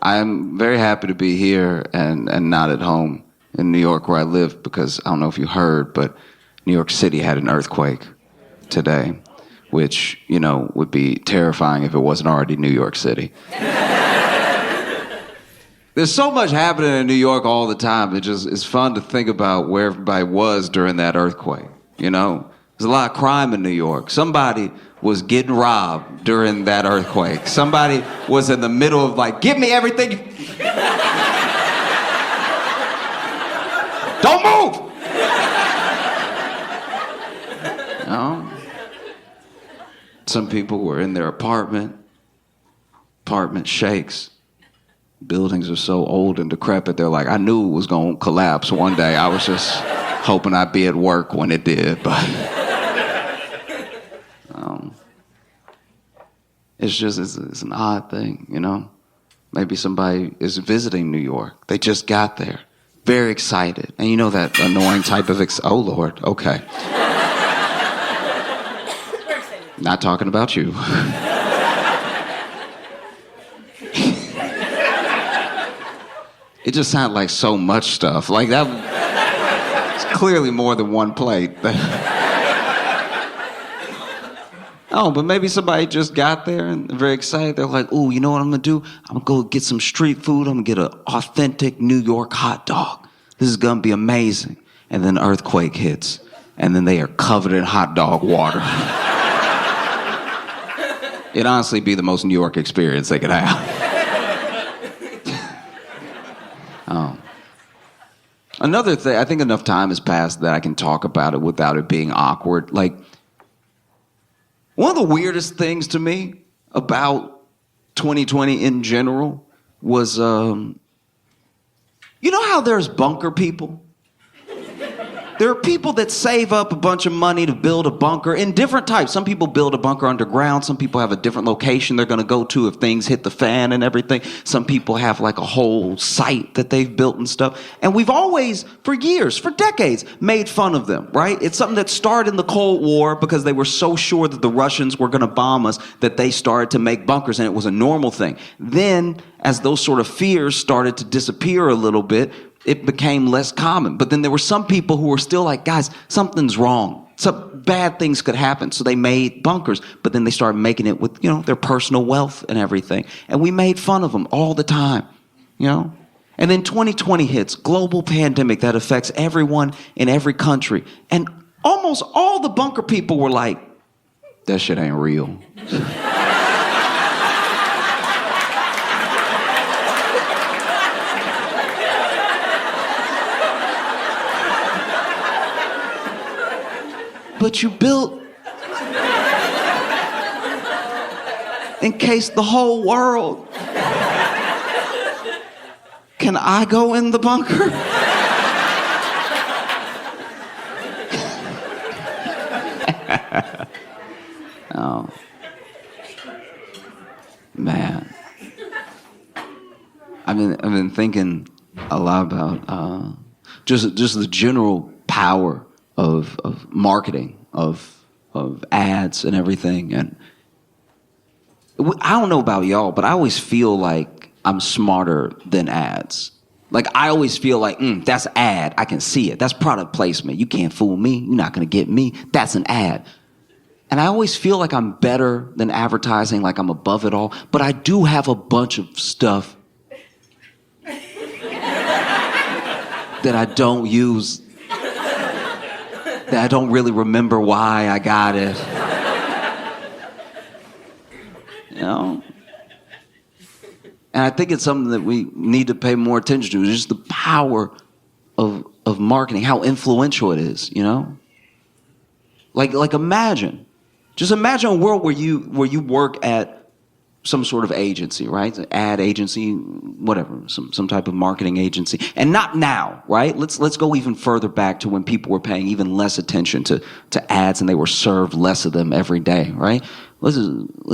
I'm very happy to be here and not at home in New York where I live, because I don't know if you heard, but New York City had an earthquake today, which, you know, would be terrifying if it wasn't already New York City. There's so much happening in New York all the time. It's fun to think about where everybody was during that earthquake, you know? There's a lot of crime in New York. Somebody was getting robbed during that earthquake. Somebody was in the middle of like, give me everything. Don't move! You know? Some people were in their apartment. Apartment shakes. Buildings are so old and decrepit, they're like, I knew it was gonna collapse one day. I was just hoping I'd be at work when it did, but it's an odd thing, you know? Maybe somebody is visiting New York. They just got there, very excited. And you know that annoying type of, oh Lord, okay. Not talking about you. It just sounded like so much stuff. Like that, it's clearly more than one plate. Oh, but maybe somebody just got there and they're very excited. They're like, ooh, you know what I'm gonna do? I'm gonna go get some street food. I'm gonna get an authentic New York hot dog. This is gonna be amazing. And then earthquake hits. And then they are covered in hot dog water. It'd honestly be the most New York experience they could have. Another thing, I think enough time has passed that I can talk about it without it being awkward. Like, one of the weirdest things to me about 2020 in general was, you know how there's bunker people? There are people that save up a bunch of money to build a bunker in different types. Some people build a bunker underground. Some people have a different location they're going to go to if things hit the fan and everything. Some people have like a whole site that they've built and stuff. And we've always, for years, for decades, made fun of them, right? It's something that started in the Cold War because they were so sure that the Russians were going to bomb us that they started to make bunkers, and it was a normal thing. Then, as those sort of fears started to disappear a little bit, it became less common. But then there were some people who were still like, guys, something's wrong. Some bad things could happen. So they made bunkers, but then they started making it with, you know, their personal wealth and everything. And we made fun of them all the time, you know? And then 2020 hits, global pandemic that affects everyone in every country. And almost all the bunker people were like, that shit ain't real. But you built in case the whole world. Can I go in the bunker? Oh, man. I've been thinking a lot about just the general power of marketing, of ads and everything. And I don't know about y'all, but I always feel like I'm smarter than ads. Like, I always feel like, that's ad. I can see it. That's product placement. You can't fool me. You're not going to get me. That's an ad. And I always feel like I'm better than advertising, like I'm above it all. But I do have a bunch of stuff that I don't use, that I don't really remember why I got it. You know? And I think it's something that we need to pay more attention to, just the power of marketing, how influential it is, you know? Like just imagine a world where you work at some sort of agency, right? An ad agency, whatever, some type of marketing agency. And not now, right? Let's go even further back to when people were paying even less attention to ads and they were served less of them every day, right? Let's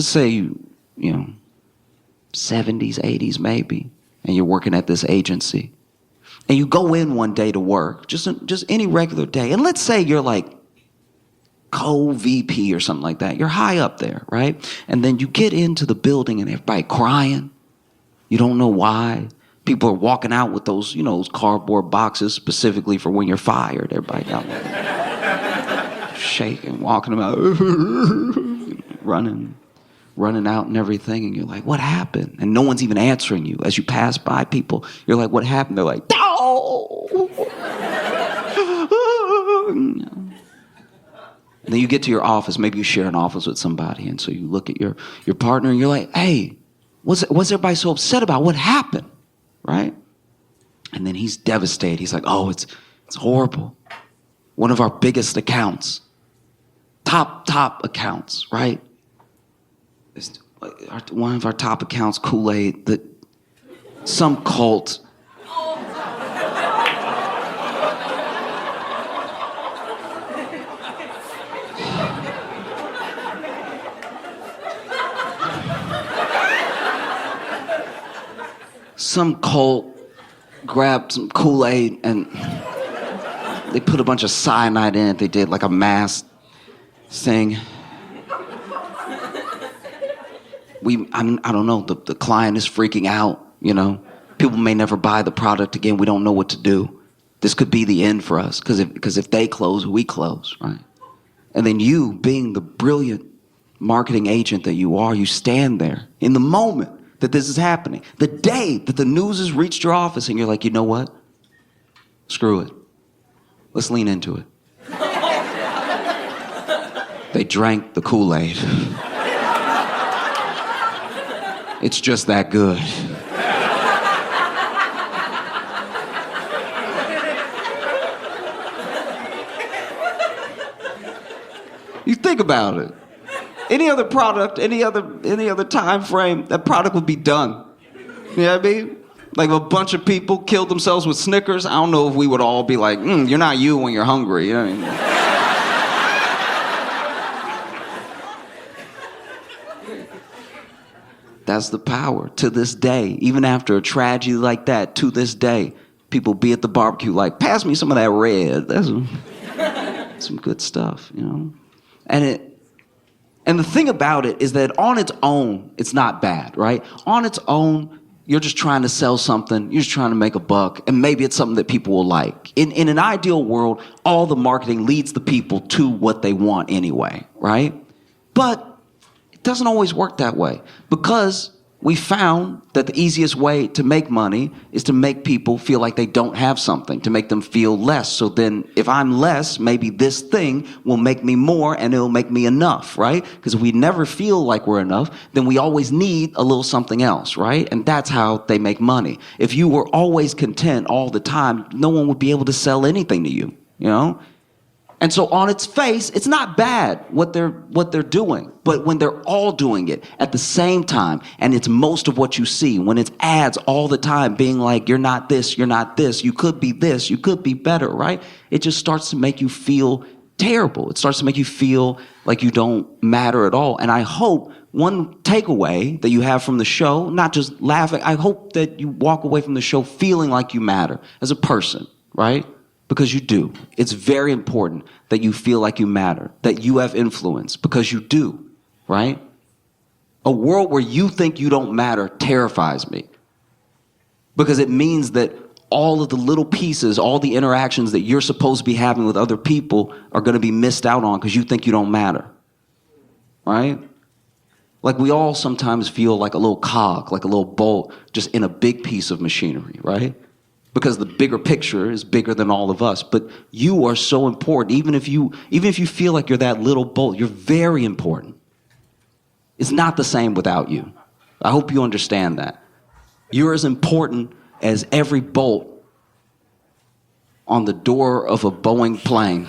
say you know, 70s, 80s maybe, and you're working at this agency. And you go in one day to work, just any regular day. And let's say you're like co-VP or something like that. You're high up there, right? And then you get into the building and everybody crying. You don't know why. People are walking out with those, those cardboard boxes specifically for when you're fired. Everybody got one. Shaking, walking about, running out and everything. And you're like, what happened? And no one's even answering you. As you pass by people, you're like, what happened? They're like, no! And then you get to your office. Maybe you share an office with somebody. And so you look at your partner and you're like, hey, what's everybody so upset about? What happened? Right? And then he's devastated. He's like, oh, it's horrible. One of our biggest accounts, top accounts, right? One of our top accounts, Kool-Aid, that some cult grabbed some Kool-Aid and they put a bunch of cyanide in it. They did like a mass thing. I don't know, the client is freaking out, People may never buy the product again. We don't know what to do. This could be the end for us, because if they close, we close, right? And then you, being the brilliant marketing agent that you are, you stand there in the moment that this is happening. The day that the news has reached your office and you're like, you know what? Screw it. Let's lean into it. They drank the Kool-Aid. It's just that good. You think about it. Any other product, any other time frame, that product would be done. You know what I mean? Like if a bunch of people killed themselves with Snickers, I don't know if we would all be like, you're not you when you're hungry. You know what I mean? That's the power. To this day, even after a tragedy like that, to this day, people be at the barbecue like, pass me some of that red. That's some good stuff, And the thing about it is that on its own, it's not bad, right? On its own, you're just trying to sell something. You're just trying to make a buck. And maybe it's something that people will like. In an ideal world, all the marketing leads the people to what they want anyway, right? But it doesn't always work that way, because we found that the easiest way to make money is to make people feel like they don't have something, to make them feel less. So then if I'm less, maybe this thing will make me more and it'll make me enough, right? Because if we never feel like we're enough, then we always need a little something else, right? And that's how they make money. If you were always content all the time, no one would be able to sell anything to you, And so on its face, it's not bad what they're doing. But when they're all doing it at the same time, and it's most of what you see, when it's ads all the time being like, you're not this, you could be this, you could be better, right? It just starts to make you feel terrible. It starts to make you feel like you don't matter at all. And I hope one takeaway that you have from the show, not just laughing, I hope that you walk away from the show feeling like you matter as a person, right? Because you do. It's very important that you feel like you matter, that you have influence, because you do, right? A world where you think you don't matter terrifies me, because it means that all of the little pieces, all the interactions that you're supposed to be having with other people are going to be missed out on because you think you don't matter, right? Like we all sometimes feel like a little cog, like a little bolt just in a big piece of machinery, right? Because the bigger picture is bigger than all of us. But you are so important. Even if you feel like you're that little bolt, you're very important. It's not the same without you. I hope you understand that. You're as important as every bolt on the door of a Boeing plane.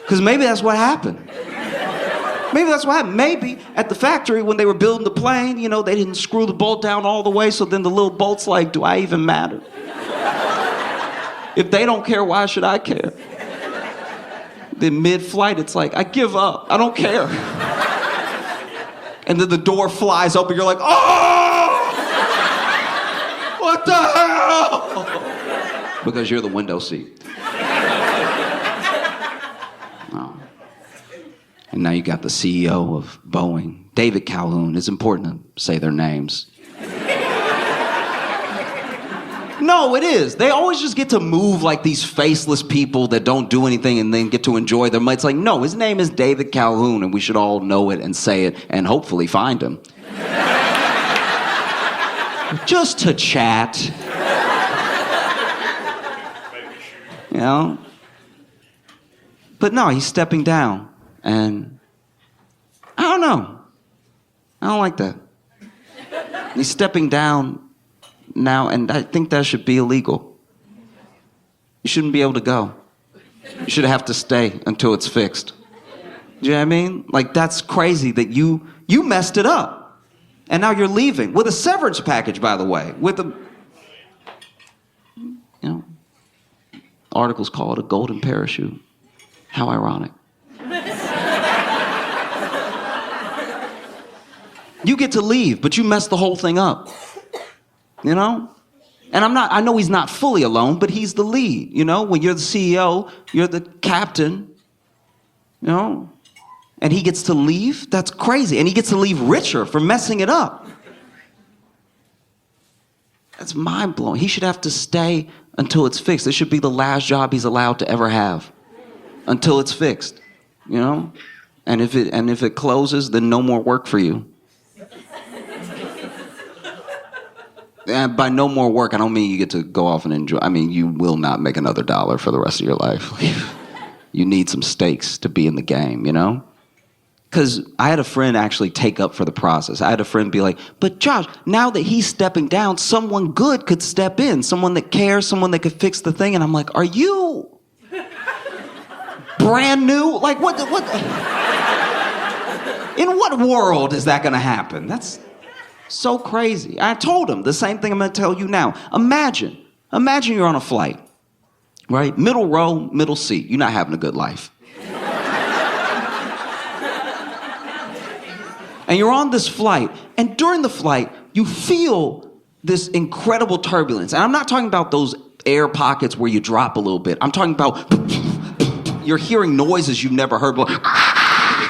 Because maybe that's what happened. Maybe at the factory when they were building the plane, they didn't screw the bolt down all the way, so then the little bolt's like, do I even matter? If they don't care, why should I care? Then mid-flight, it's like, I give up. I don't care. And then the door flies open, you're like, oh! What the hell? Because you're the window seat. Oh. And now you got the CEO of Boeing, David Calhoun. It's important to say their names. No, it is. They always just get to move like these faceless people that don't do anything and then get to enjoy their money. It's like, no, his name is David Calhoun, and we should all know it and say it and hopefully find him. Just to chat. You know? But no, he's stepping down. And I don't know. I don't like that. He's stepping down now, and I think that should be illegal. You shouldn't be able to go. You should have to stay until it's fixed. Do you know what I mean? Like, that's crazy that you messed it up. And now you're leaving with a severance package, by the way, with a, articles call it a golden parachute. How ironic. You get to leave, but you messed the whole thing up. You know? And I know he's not fully alone, but he's the lead. You know, when you're the CEO, you're the captain, you know? And he gets to leave? That's crazy. And he gets to leave richer for messing it up. That's mind-blowing. He should have to stay until it's fixed. This should be the last job he's allowed to ever have. Until it's fixed, you know? And if it closes, then no more work for you. And by no more work, I don't mean you get to go off and enjoy. I mean, you will not make another dollar for the rest of your life. You need some stakes to be in the game, you know? Because I had a friend actually take up for the process. I had a friend be like, but Josh, now that he's stepping down, someone good could step in. Someone that cares, someone that could fix the thing. And I'm like, are you brand new? Like, what? In what world is that going to happen? That's so crazy. I told him the same thing I'm going to tell you now. Imagine you're on a flight, right? Middle row, middle seat. You're not having a good life. And you're on this flight, and during the flight, you feel this incredible turbulence. And I'm not talking about those air pockets where you drop a little bit. I'm talking about you're hearing noises you've never heard before.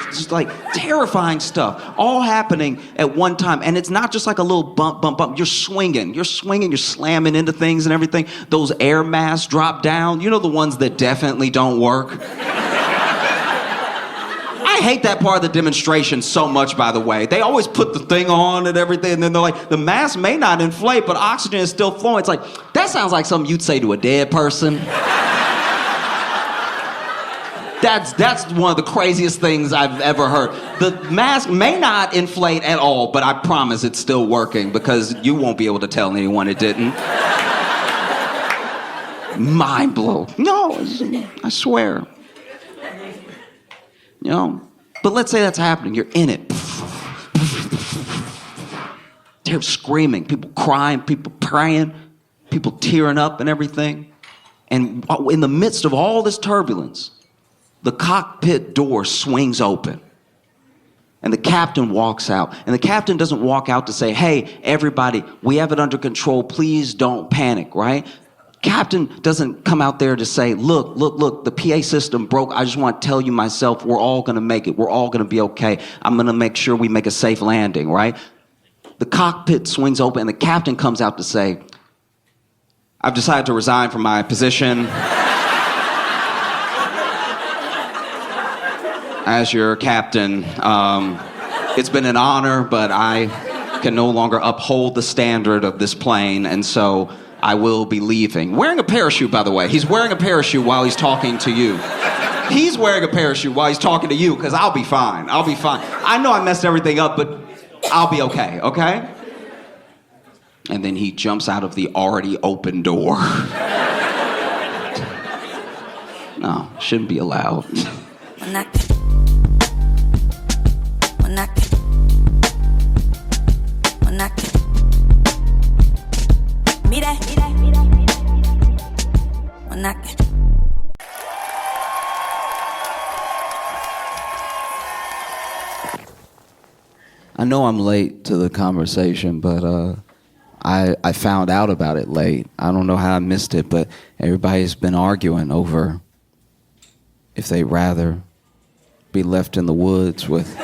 It's just like terrifying stuff, all happening at one time. And it's not just like a little bump. You're swinging, you're slamming into things and everything. Those air masks drop down. You know, the ones that definitely don't work. I hate that part of the demonstration so much, by the way. They always put the thing on and everything, and then they're like, the mask may not inflate, but oxygen is still flowing. It's like, that sounds like something you'd say to a dead person. That's one of the craziest things I've ever heard. The mask may not inflate at all, but I promise it's still working because you won't be able to tell anyone it didn't. Mind blow. No, I swear. You know? But let's say that's happening. You're in it. They're screaming, people crying, people praying, people tearing up and everything. And in the midst of all this turbulence, the cockpit door swings open. And the captain walks out. And the captain doesn't walk out to say, hey, everybody, we have it under control. Please don't panic, right? Captain doesn't come out there to say, look, the PA system broke. I just want to tell you myself, we're all going to make it. We're all going to be okay. I'm going to make sure we make a safe landing, right? The cockpit swings open and the captain comes out to say, I've decided to resign from my position as your captain. It's been an honor, but I can no longer uphold the standard of this plane, and so I will be leaving. Wearing a parachute, by the way. He's wearing a parachute while he's talking to you. He's wearing a parachute while he's talking to you, because I'll be fine. I know I messed everything up, but I'll be okay, okay? And then he jumps out of the already open door. No, shouldn't be allowed. I know I'm late to the conversation, but I found out about it late. I don't know how I missed it, but everybody's been arguing over if they'd rather be left in the woods with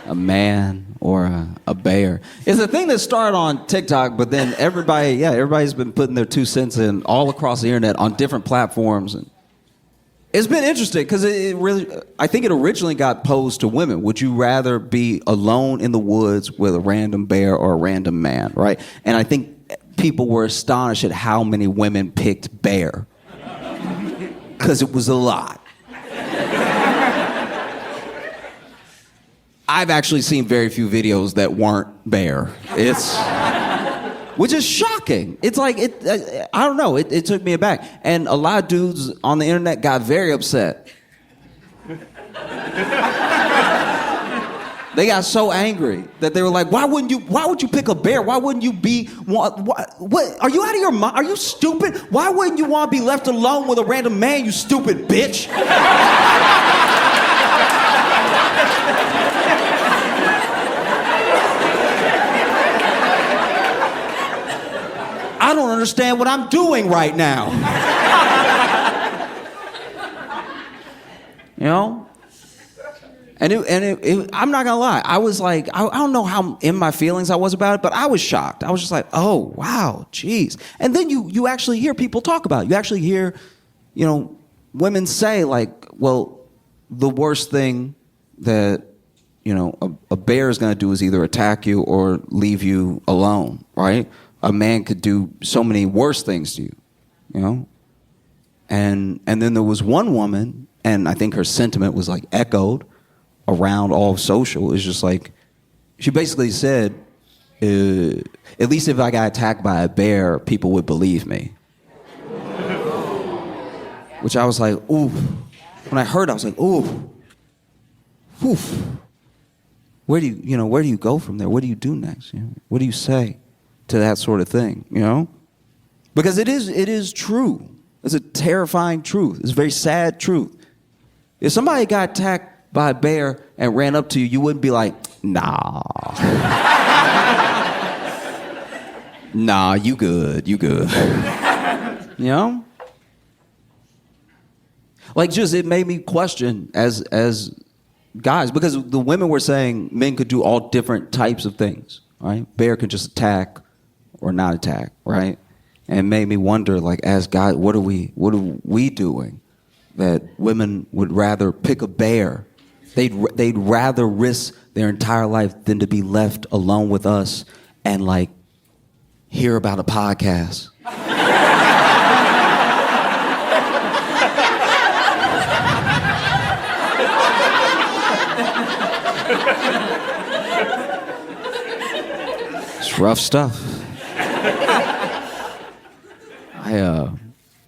a man or a bear. It's a thing that started on TikTok, but then everybody's been putting their 2 cents in all across the internet on different platforms. And it's been interesting because I think it originally got posed to women. Would you rather be alone in the woods with a random bear or a random man, right? And I think people were astonished at how many women picked bear because it was a lot. I've actually seen very few videos that weren't bear. Which is shocking. It's like, I don't know, it took me aback. And a lot of dudes on the internet got very upset. They got so angry that they were like, why would you pick a bear? Why wouldn't you be, what, are you out of your mind? Are you stupid? Why wouldn't you want to be left alone with a random man, you stupid bitch? I don't understand what I'm doing right now. You know? And I'm not gonna lie, I was like, I don't know how in my feelings I was about it, but I was shocked. I was just like, oh, wow, geez. And then you actually hear people talk about it. You actually hear, women say like, well, the worst thing that, a bear is gonna do is either attack you or leave you alone, right? A man could do so many worse things to you, And then there was one woman, and I think her sentiment was like echoed around all of social. It's just like, she basically said, at least if I got attacked by a bear, people would believe me. Which I was like, ooh. When I heard it, I was like, ooh. Oof. Where do you go from there? What do you do next? What do you say to that sort of thing, Because it is true. It's a terrifying truth. It's a very sad truth. If somebody got attacked by a bear and ran up to you, you wouldn't be like, nah. Nah, you good. Like, just, it made me question as guys, because the women were saying men could do all different types of things, right? Bear could just attack or not attack, right? And it made me wonder, like, as guys, what are we doing that women would rather pick a bear? They'd rather risk their entire life than to be left alone with us and, like, hear about a podcast. It's rough stuff.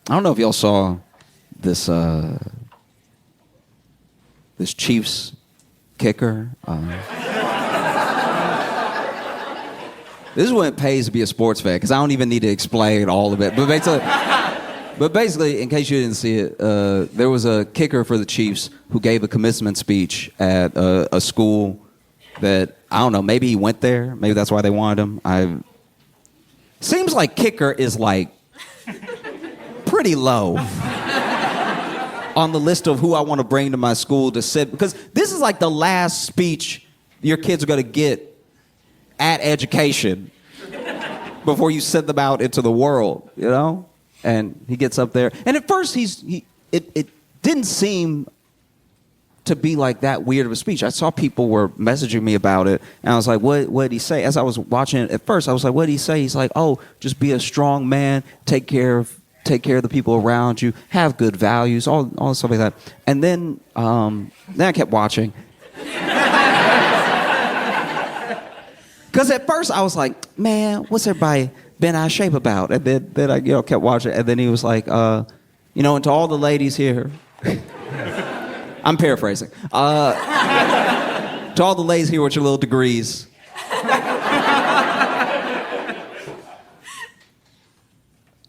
I don't know if y'all saw this this Chiefs kicker. This is when it pays to be a sports fan, because I don't even need to explain all of it. But basically, in case you didn't see it, there was a kicker for the Chiefs who gave a commencement speech at a school that, I don't know, maybe he went there. Maybe that's why they wanted him. Seems like kicker is like pretty low on the list of who I want to bring to my school to sit, because this is like the last speech your kids are going to get at education before you send them out into the world, And he gets up there, and at first it didn't seem to be like that weird of a speech. I saw people were messaging me about it, and I was like, what did he say? As I was watching it at first, I was like, what did he say? He's like, oh, just be a strong man, take care of the people around you, have good values, all stuff like that. And then I kept watching. Because at first I was like, man, what's everybody been out of shape about? And then I kept watching, and then he was like, and to all the ladies here, I'm paraphrasing. To all the ladies here with your little degrees,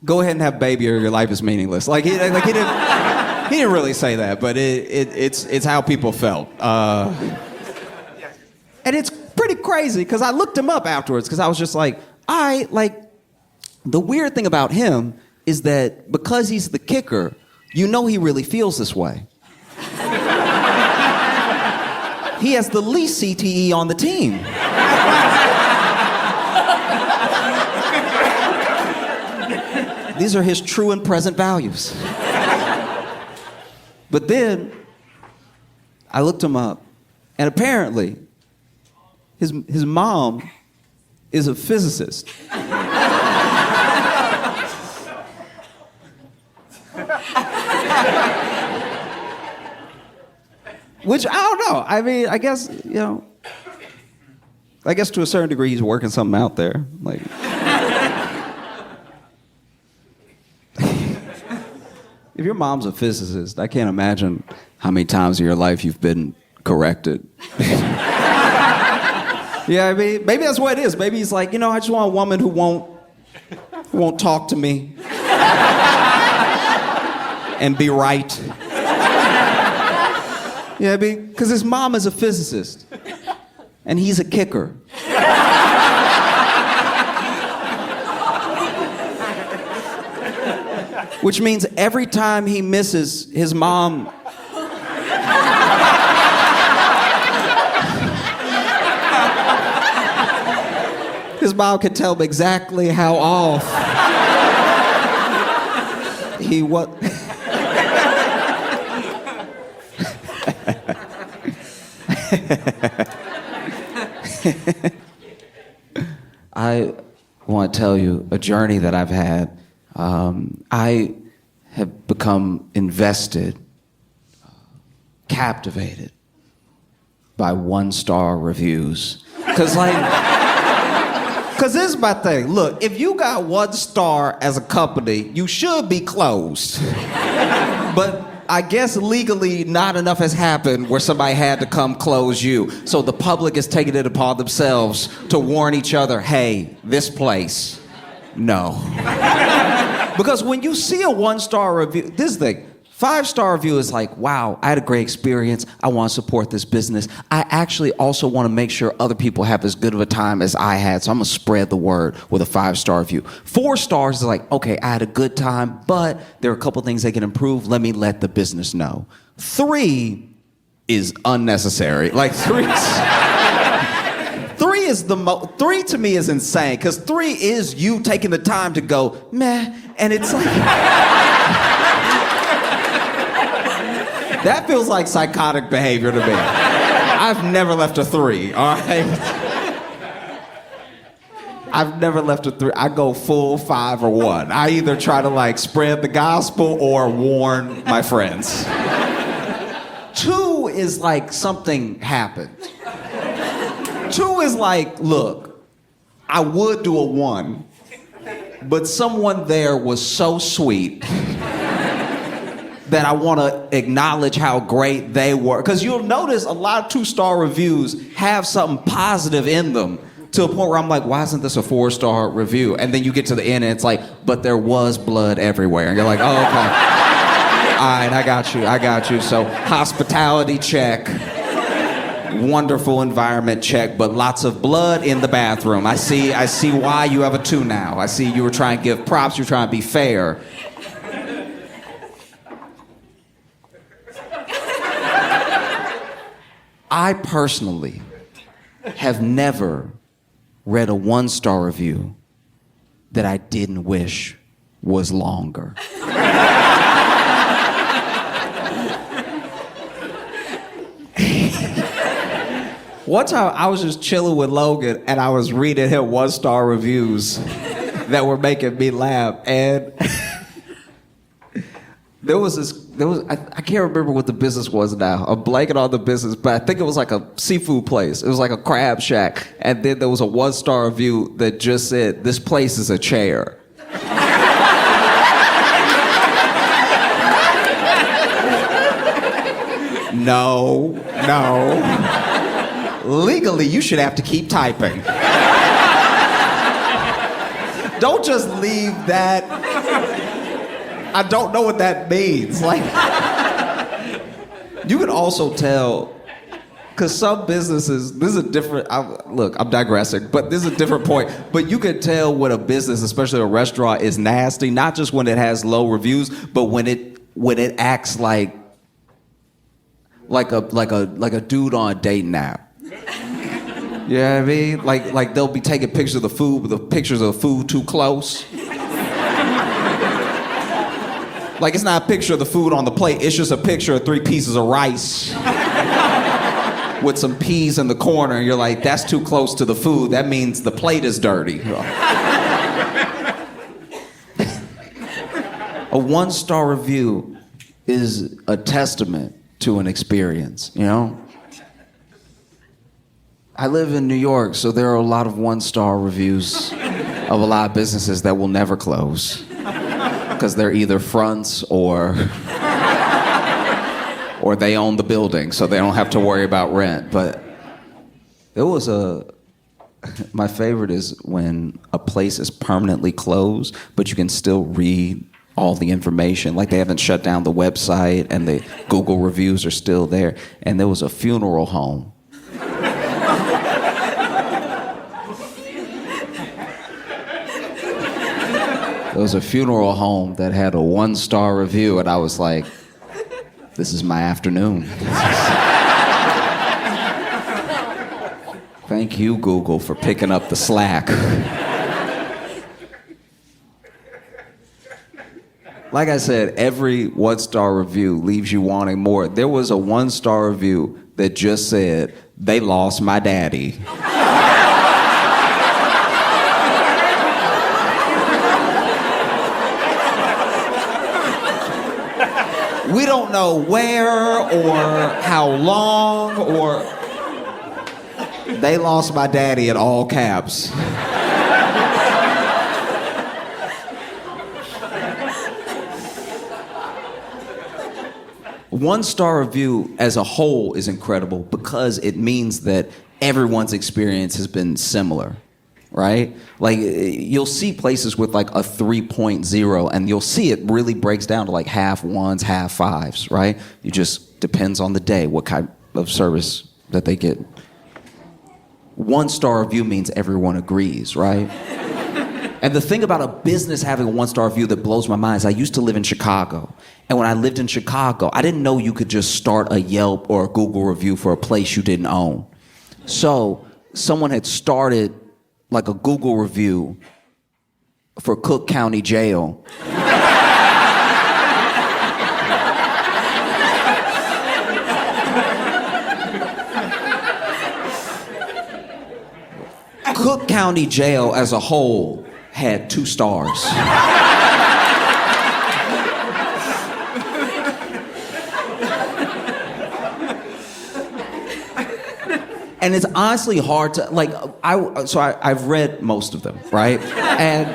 go ahead and have a baby or your life is meaningless. He didn't really say that, but it's how people felt. And it's pretty crazy because I looked him up afterwards because I was just like, the weird thing about him is that because he's the kicker, you know he really feels this way. He has the least CTE on the team. These are his true and present values. But then I looked him up, and apparently his mom is a physicist. Which, I don't know. I mean, I guess, to a certain degree, he's working something out there. Like, if your mom's a physicist, I can't imagine how many times in your life you've been corrected. Yeah, I mean, maybe that's what it is. Maybe he's like, I just want a woman who won't talk to me and be right. Yeah, I mean, because his mom is a physicist, and he's a kicker. Which means every time he misses, his mom... his mom can tell him exactly how off he was. I want to tell you a journey that I've had. I have become invested, captivated by 1-star reviews. Because this is my thing. Look, if you got 1 star as a company, you should be closed. But I guess legally not enough has happened where somebody had to come close you. So the public is taking it upon themselves to warn each other, hey, this place, no. Because when you see a 1-star review, this thing, 5-star review is like, wow, I had a great experience. I want to support this business. I actually also want to make sure other people have as good of a time as I had, so I'm going to spread the word with a 5-star review. 4 stars is like, okay, I had a good time, but there are a couple things they can improve. Let me let the business know. 3 is unnecessary. Like, 3 to me is insane, because 3 is you taking the time to go, meh, and it's like... That feels like psychotic behavior to me. I've never left a 3, all right? I've never left a 3. I go full 5 or 1. I either try to spread the gospel or warn my friends. 2 is like something happened. 2 is like, look, I would do a 1, but someone there was so sweet that I want to acknowledge how great they were. Because you'll notice a lot of 2-star reviews have something positive in them to a point where I'm like, why isn't this a 4-star review? And then you get to the end and it's like, but there was blood everywhere. And you're like, oh, okay. All right, I got you. So hospitality check, wonderful environment check, but lots of blood in the bathroom. I see why you have a 2 now. I see you were trying to give props, you're trying to be fair. I personally have never read a 1-star review that I didn't wish was longer. One time I was just chilling with Logan and I was reading him 1-star reviews that were making me laugh, and I can't remember what the business was now. I'm blanking on the business, but I think it was like a seafood place. It was like a crab shack. And then there was a 1-star review that just said, this place is a chair. No. Legally, you should have to keep typing. Don't just leave that. I don't know what that means. You can also tell Because some businesses, this is a different, look, I'm digressing, but this is a different point. But you can tell when a business, especially a restaurant, is nasty, not just when it has low reviews, but when it acts like a dude on a dating app. You know what I mean? Like they'll be taking pictures of the food, but the pictures of the food too close. Like it's not a picture of the food on the plate, it's just a picture of 3 pieces of rice with some peas in the corner, and you're like, that's too close to the food. That means the plate is dirty. A 1-star review is a testament to an experience, you know? I live in New York, so there are a lot of 1-star reviews of a lot of businesses that will never close because they're either fronts or they own the building, so they don't have to worry about rent. But there was my favorite is when a place is permanently closed, but you can still read all the information. Like they haven't shut down the website and the Google reviews are still there. And there was a funeral home. There was a funeral home that had a 1-star review, and I was like, this is my afternoon. Thank you, Google, for picking up the slack. Like I said, every 1-star review leaves you wanting more. There was a 1-star review that just said, they lost my daddy. We don't know where or how long or... They lost my daddy in all caps. 1-star review as a whole is incredible because it means that everyone's experience has been similar. Right? Like, you'll see places with like a 3.0 and you'll see it really breaks down to like half 1s, half 5s, right? It just depends on the day, what kind of service that they get. 1-star review means everyone agrees, right? And the thing about a business having a 1-star review that blows my mind is I used to live in Chicago. And when I lived in Chicago, I didn't know you could just start a Yelp or a Google review for a place you didn't own. So someone had started like a Google review for Cook County Jail. Cook County Jail as a whole had 2 stars. And it's honestly hard to, like, I've read most of them, right? And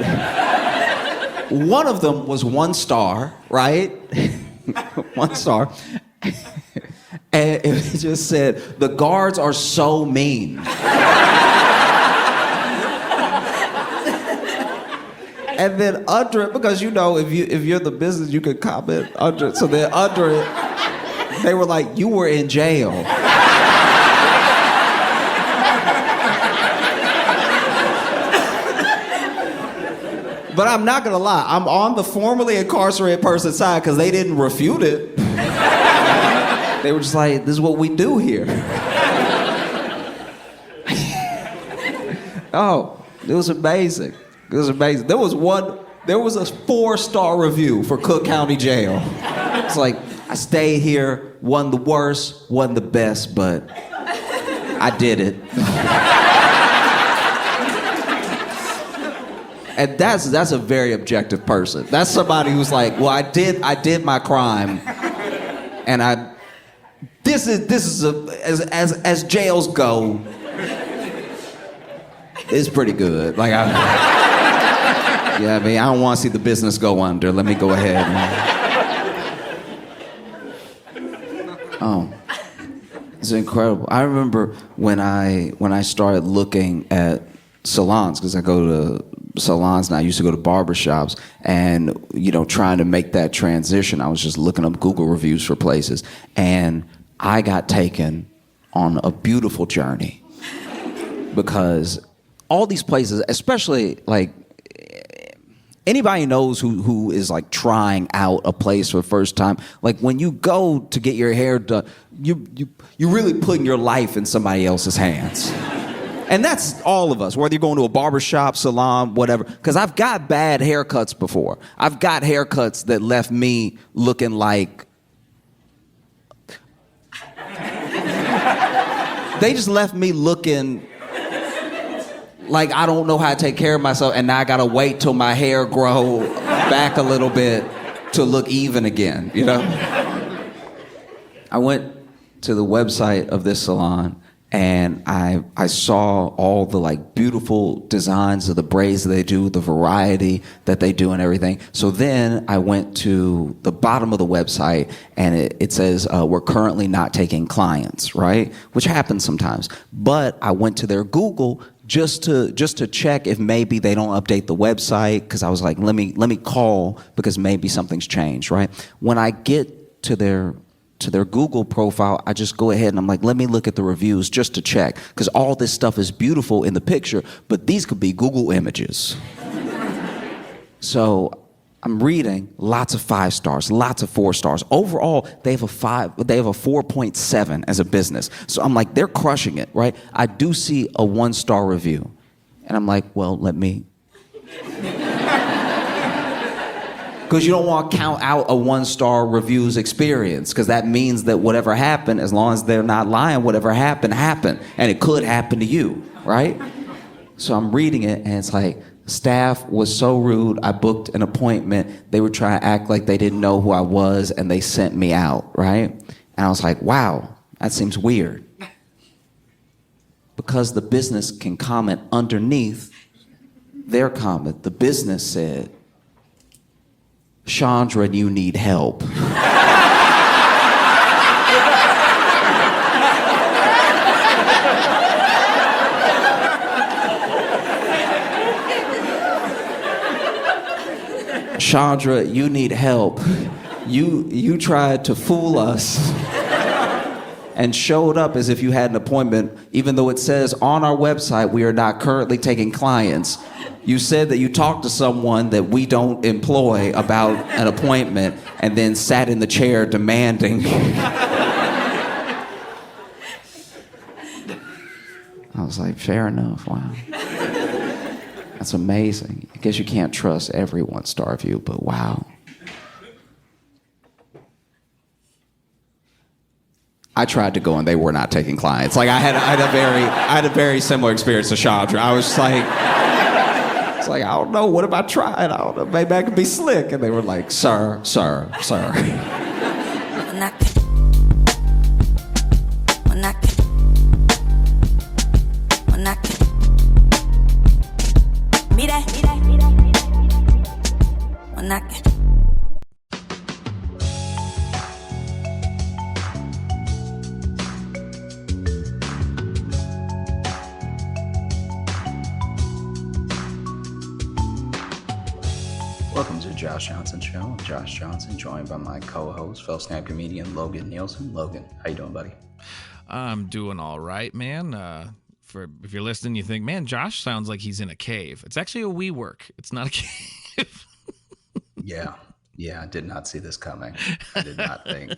one of them was 1 star, right? 1 star. And it just said, the guards are so mean. And then under it, because you know, if you're the business, you can comment under it. So then under it, they were like, you were in jail. But I'm not gonna lie, I'm on the formerly incarcerated person's side because they didn't refute it. They were just like, this is what we do here. Oh, it was amazing. It was amazing. There was a 4-star review for Cook County Jail. It's like, I stayed here, wasn't the worst, wasn't the best, but I did it. And that's a very objective person. That's somebody who's like, well, I did my crime, and this is as jails go, it's pretty good. Like I mean, I don't want to see the business go under. Let me go ahead. Oh, it's incredible. I remember when I started looking at salons, because I go to salons now. I used to go to barbershops, and trying to make that transition, I was just looking up Google reviews for places, and I got taken on a beautiful journey because all these places, especially like anybody knows who is like trying out a place for the first time. Like when you go to get your hair done, you're really putting your life in somebody else's hands. And that's all of us, whether you're going to a barbershop, salon, whatever. Because I've got bad haircuts before. I've got haircuts that left me looking like... They just left me looking like I don't know how to take care of myself, and now I gotta wait till my hair grow back a little bit to look even again, you know? I went to the website of this salon, and I saw all the like beautiful designs of the braids that they do, the variety that they do and everything. So then I went to the bottom of the website and it says, we're currently not taking clients, right? Which happens sometimes. But I went to their Google just to check if maybe they don't update the website, because I was like, let me call because maybe something's changed, right? When I get to their Google profile, I just go ahead and I'm like, let me look at the reviews just to check, because all this stuff is beautiful in the picture, but these could be Google images. So I'm reading lots of 5 stars, lots of 4 stars. Overall, they have a 4.7 as a business. So I'm like, they're crushing it, right? I do see a 1-star review. And I'm like, well, let me... Because you don't want to count out a 1-star reviews experience, because that means that whatever happened, as long as they're not lying, whatever happened, happened. And it could happen to you, right? So I'm reading it, and it's like, staff was so rude, I booked an appointment. They were trying to act like they didn't know who I was, and they sent me out, right? And I was like, wow, that seems weird. Because the business can comment underneath their comment. The business said, Chandra, you need help. Chandra, you need help. You tried to fool us and showed up as if you had an appointment, even though it says on our website we are not currently taking clients. You said that you talked to someone that we don't employ about an appointment and then sat in the chair demanding. I was like, fair enough, wow. That's amazing. I guess you can't trust every 1-star review, but wow. I tried to go and they were not taking clients. Like I had a very similar experience to Chandra. I was like, it's like, I don't know, what if I tried? I don't know, maybe I could be slick. And they were like, sir. Welcome to Josh Johnson Show. I'm Josh Johnson, joined by my co-host, fellow stand-up comedian Logan Nielsen. Logan, how you doing, buddy? I'm doing all right, man. If you're listening, you think, man, Josh sounds like he's in a cave. It's actually a WeWork. It's not a cave. Yeah, I did not see this coming. I did not think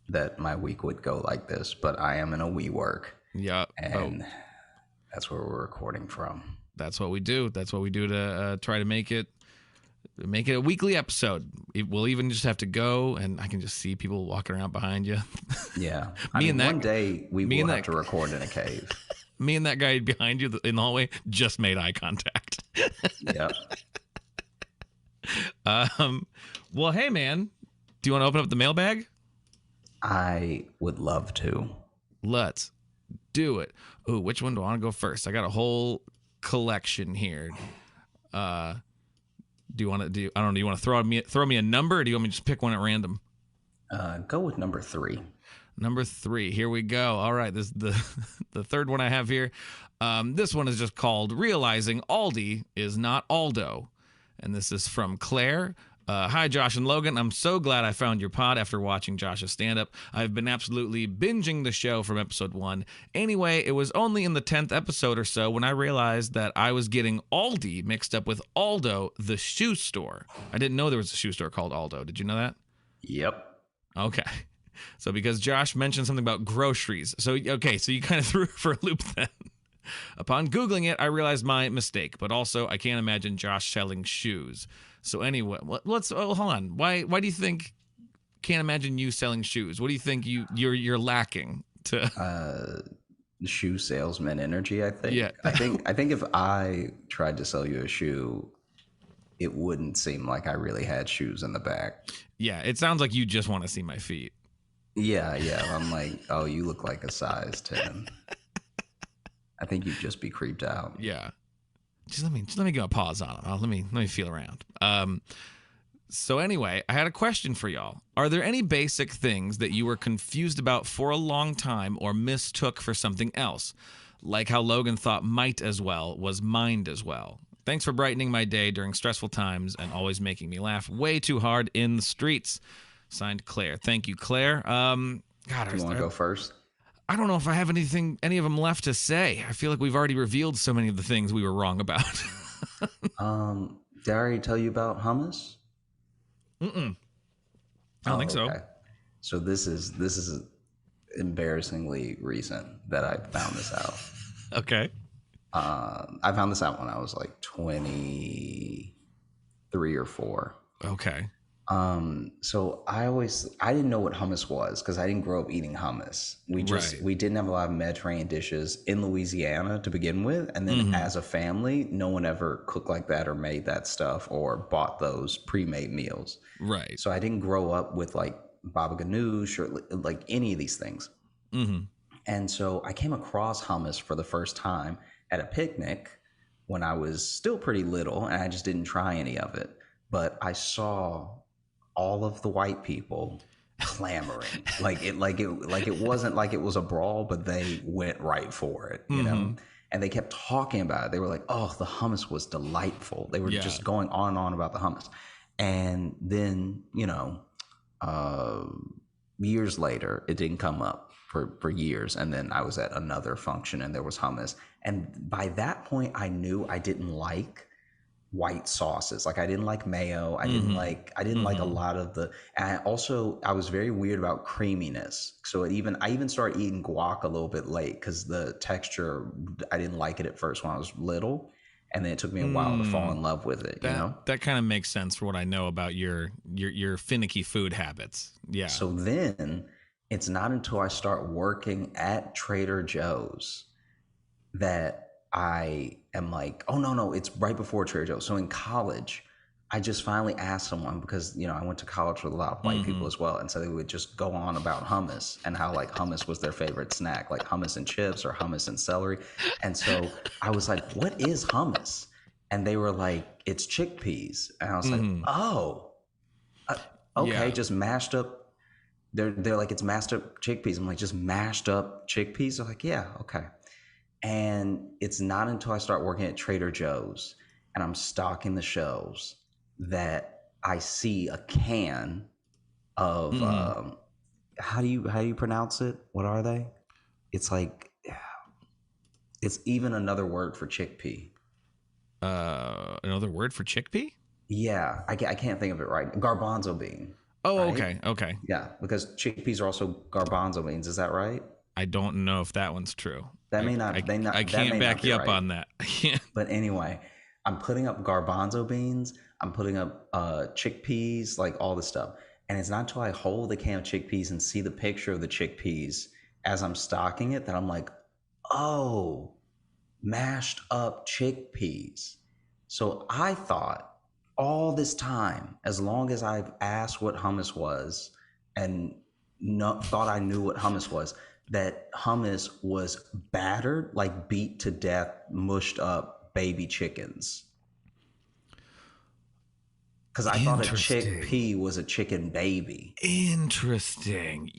that my week would go like this, but I am in a WeWork. Yeah. And that's where we're recording from. That's what we do. That's what we do to try to make it a weekly episode. We'll even just have to go, and I can just see people walking around behind you. Yeah. One day we will have to record in a cave. Me and that guy behind you in the hallway just made eye contact. Yep. Well, hey, man, do you want to open up the mailbag? I would love to. Let's do it. Ooh, which one do I want to go first? I got a whole collection here. Do you want to throw me a number, or do you want me to just pick one at random? Go with number 3. Number 3. Here we go. All right, this is the third one I have here. This one is just called "Realizing Aldi is Not Aldo," and this is from Claire. Hi, Josh and Logan. I'm so glad I found your pod after watching Josh's stand up. I've been absolutely binging the show from episode 1. Anyway, it was only in the 10th episode or so when I realized that I was getting Aldi mixed up with Aldo, the shoe store. I didn't know there was a shoe store called Aldo. Did you know that? Yep. Okay. So because Josh mentioned something about groceries. So you kind of threw it for a loop then. Upon Googling it, I realized my mistake, but also I can't imagine Josh selling shoes. So anyway, hold on. Why do you think can't imagine you selling shoes? What do you think you're lacking to Shoe salesman energy, I think. Yeah. I think if I tried to sell you a shoe, it wouldn't seem like I really had shoes in the back. Yeah, it sounds like you just want to see my feet. Yeah. I'm like, oh, you look like a size 10. I think you'd just be creeped out. Yeah. Just let me go pause on it. Let me feel around. So anyway, I had a question for y'all. Are there any basic things that you were confused about for a long time or mistook for something else? Like how Logan thought might as well was mind as well. Thanks for brightening my day during stressful times and always making me laugh way too hard in the streets. Signed, Claire. Thank you, Claire. God, Do you want to go first? I don't know if I have any of them left to say. I feel like we've already revealed so many of the things we were wrong about. Did I already tell you about hummus? I don't think so. So this is embarrassingly recent that I found this out. Okay. I found this out when I was like 23 or 4. Okay. So I didn't know what hummus was because I didn't grow up eating hummus. We didn't have a lot of Mediterranean dishes in Louisiana to begin with. And then as a family, no one ever cooked like that or made that stuff or bought those pre-made meals. Right. So I didn't grow up with like baba ganoush or like any of these things. And so I came across hummus for the first time at a picnic when I was still pretty little, and I just didn't try any of it. But I saw all of the white people clamoring like it wasn't like it was a brawl, but they went right for it, you know. And they kept talking about it. They were like, oh, the hummus was delightful. They were just going on and on about the hummus. And then, you know, years later, it didn't come up for years. And then I was at another function and there was hummus. And by that point, I knew I didn't like white sauces. Like I didn't like mayo. I didn't like a lot of the, and I was very weird about creaminess. So I even started eating guac a little bit late because the texture, I didn't like it at first when I was little. And then it took me a while to fall in love with it, you know? That kind of makes sense for what I know about your finicky food habits. Yeah. So then it's not until I start working at Trader Joe's that I am like, oh, no, it's right before Trader Joe's. So in college, I just finally asked someone because, you know, I went to college with a lot of white people as well. And so they would just go on about hummus and how like hummus was their favorite snack, like hummus and chips or hummus and celery. And so I was like, what is hummus? And they were like, it's chickpeas. And I was like, oh, okay, just mashed up. They're like, it's mashed up chickpeas. I'm like, just mashed up chickpeas? They're like, yeah, okay. And it's not until I start working at Trader Joe's and I'm stocking the shelves that I see a can of how do you pronounce it? What are they? It's like it's even another word for chickpea. Another word for chickpea? Yeah, I can't think of it right. Garbanzo bean. Oh, right? okay. Yeah, because chickpeas are also garbanzo beans. Is that right? I don't know if that one's true. That may not. I can't back you up on that. But anyway, I'm putting up garbanzo beans. I'm putting up chickpeas, like all this stuff. And it's not until I hold the can of chickpeas and see the picture of the chickpeas as I'm stocking it that I'm like, oh, mashed up chickpeas. So I thought all this time, as long as I've asked what hummus was and thought I knew what hummus was, that hummus was battered, like beat to death, mushed up baby chickens. Because I thought a chickpea was a chicken baby. Interesting.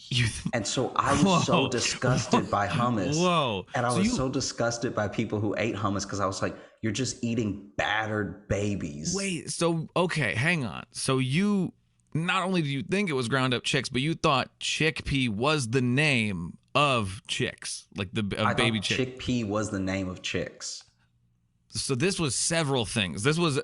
And so I was so disgusted by hummus. Whoa. And I was so disgusted by people who ate hummus because I was like, you're just eating battered babies. Wait, so okay, hang on. So you not only do you think it was ground up chicks, but you thought chickpea was the name of chicks, like I baby thought chick. chickpea was the name of chicks. So this was several things. This was a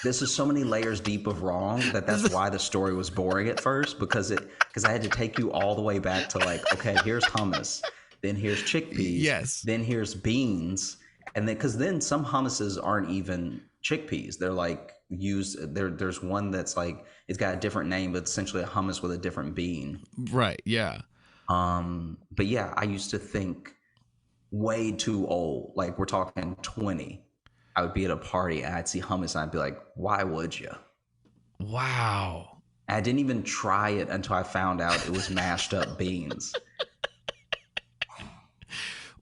This is so many layers deep of wrong that's why the story was boring at first, because I had to take you all the way back to like, okay, here's hummus, then here's chickpeas, Yes. then here's beans, and then because then some hummuses aren't even chickpeas. They're like there's one that's like it's got a different name, but essentially a hummus with a different bean. right, yeah. But yeah, I used to think way too old. Like we're talking 20. I would be at a party and I'd see hummus and I'd be like, why would you? Wow. I didn't even try it until I found out it was mashed up beans.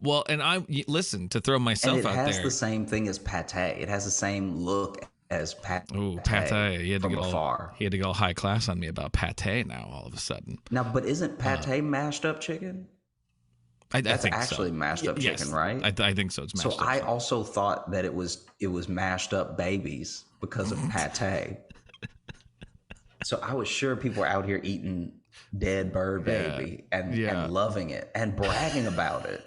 Well, and listen, to throw myself And it out has there. the same thing as pate. It has the same look as pate. Ooh, pate. He had to from get afar. he had to go high class on me about pate now all of a sudden. Now, but isn't pate mashed up chicken? I That's think actually so. mashed up Yes, chicken, right? I think so. It's mashed So up. I also thought that it was mashed up babies because of pate. So I was sure people were out here eating dead bird baby and loving it and bragging about it.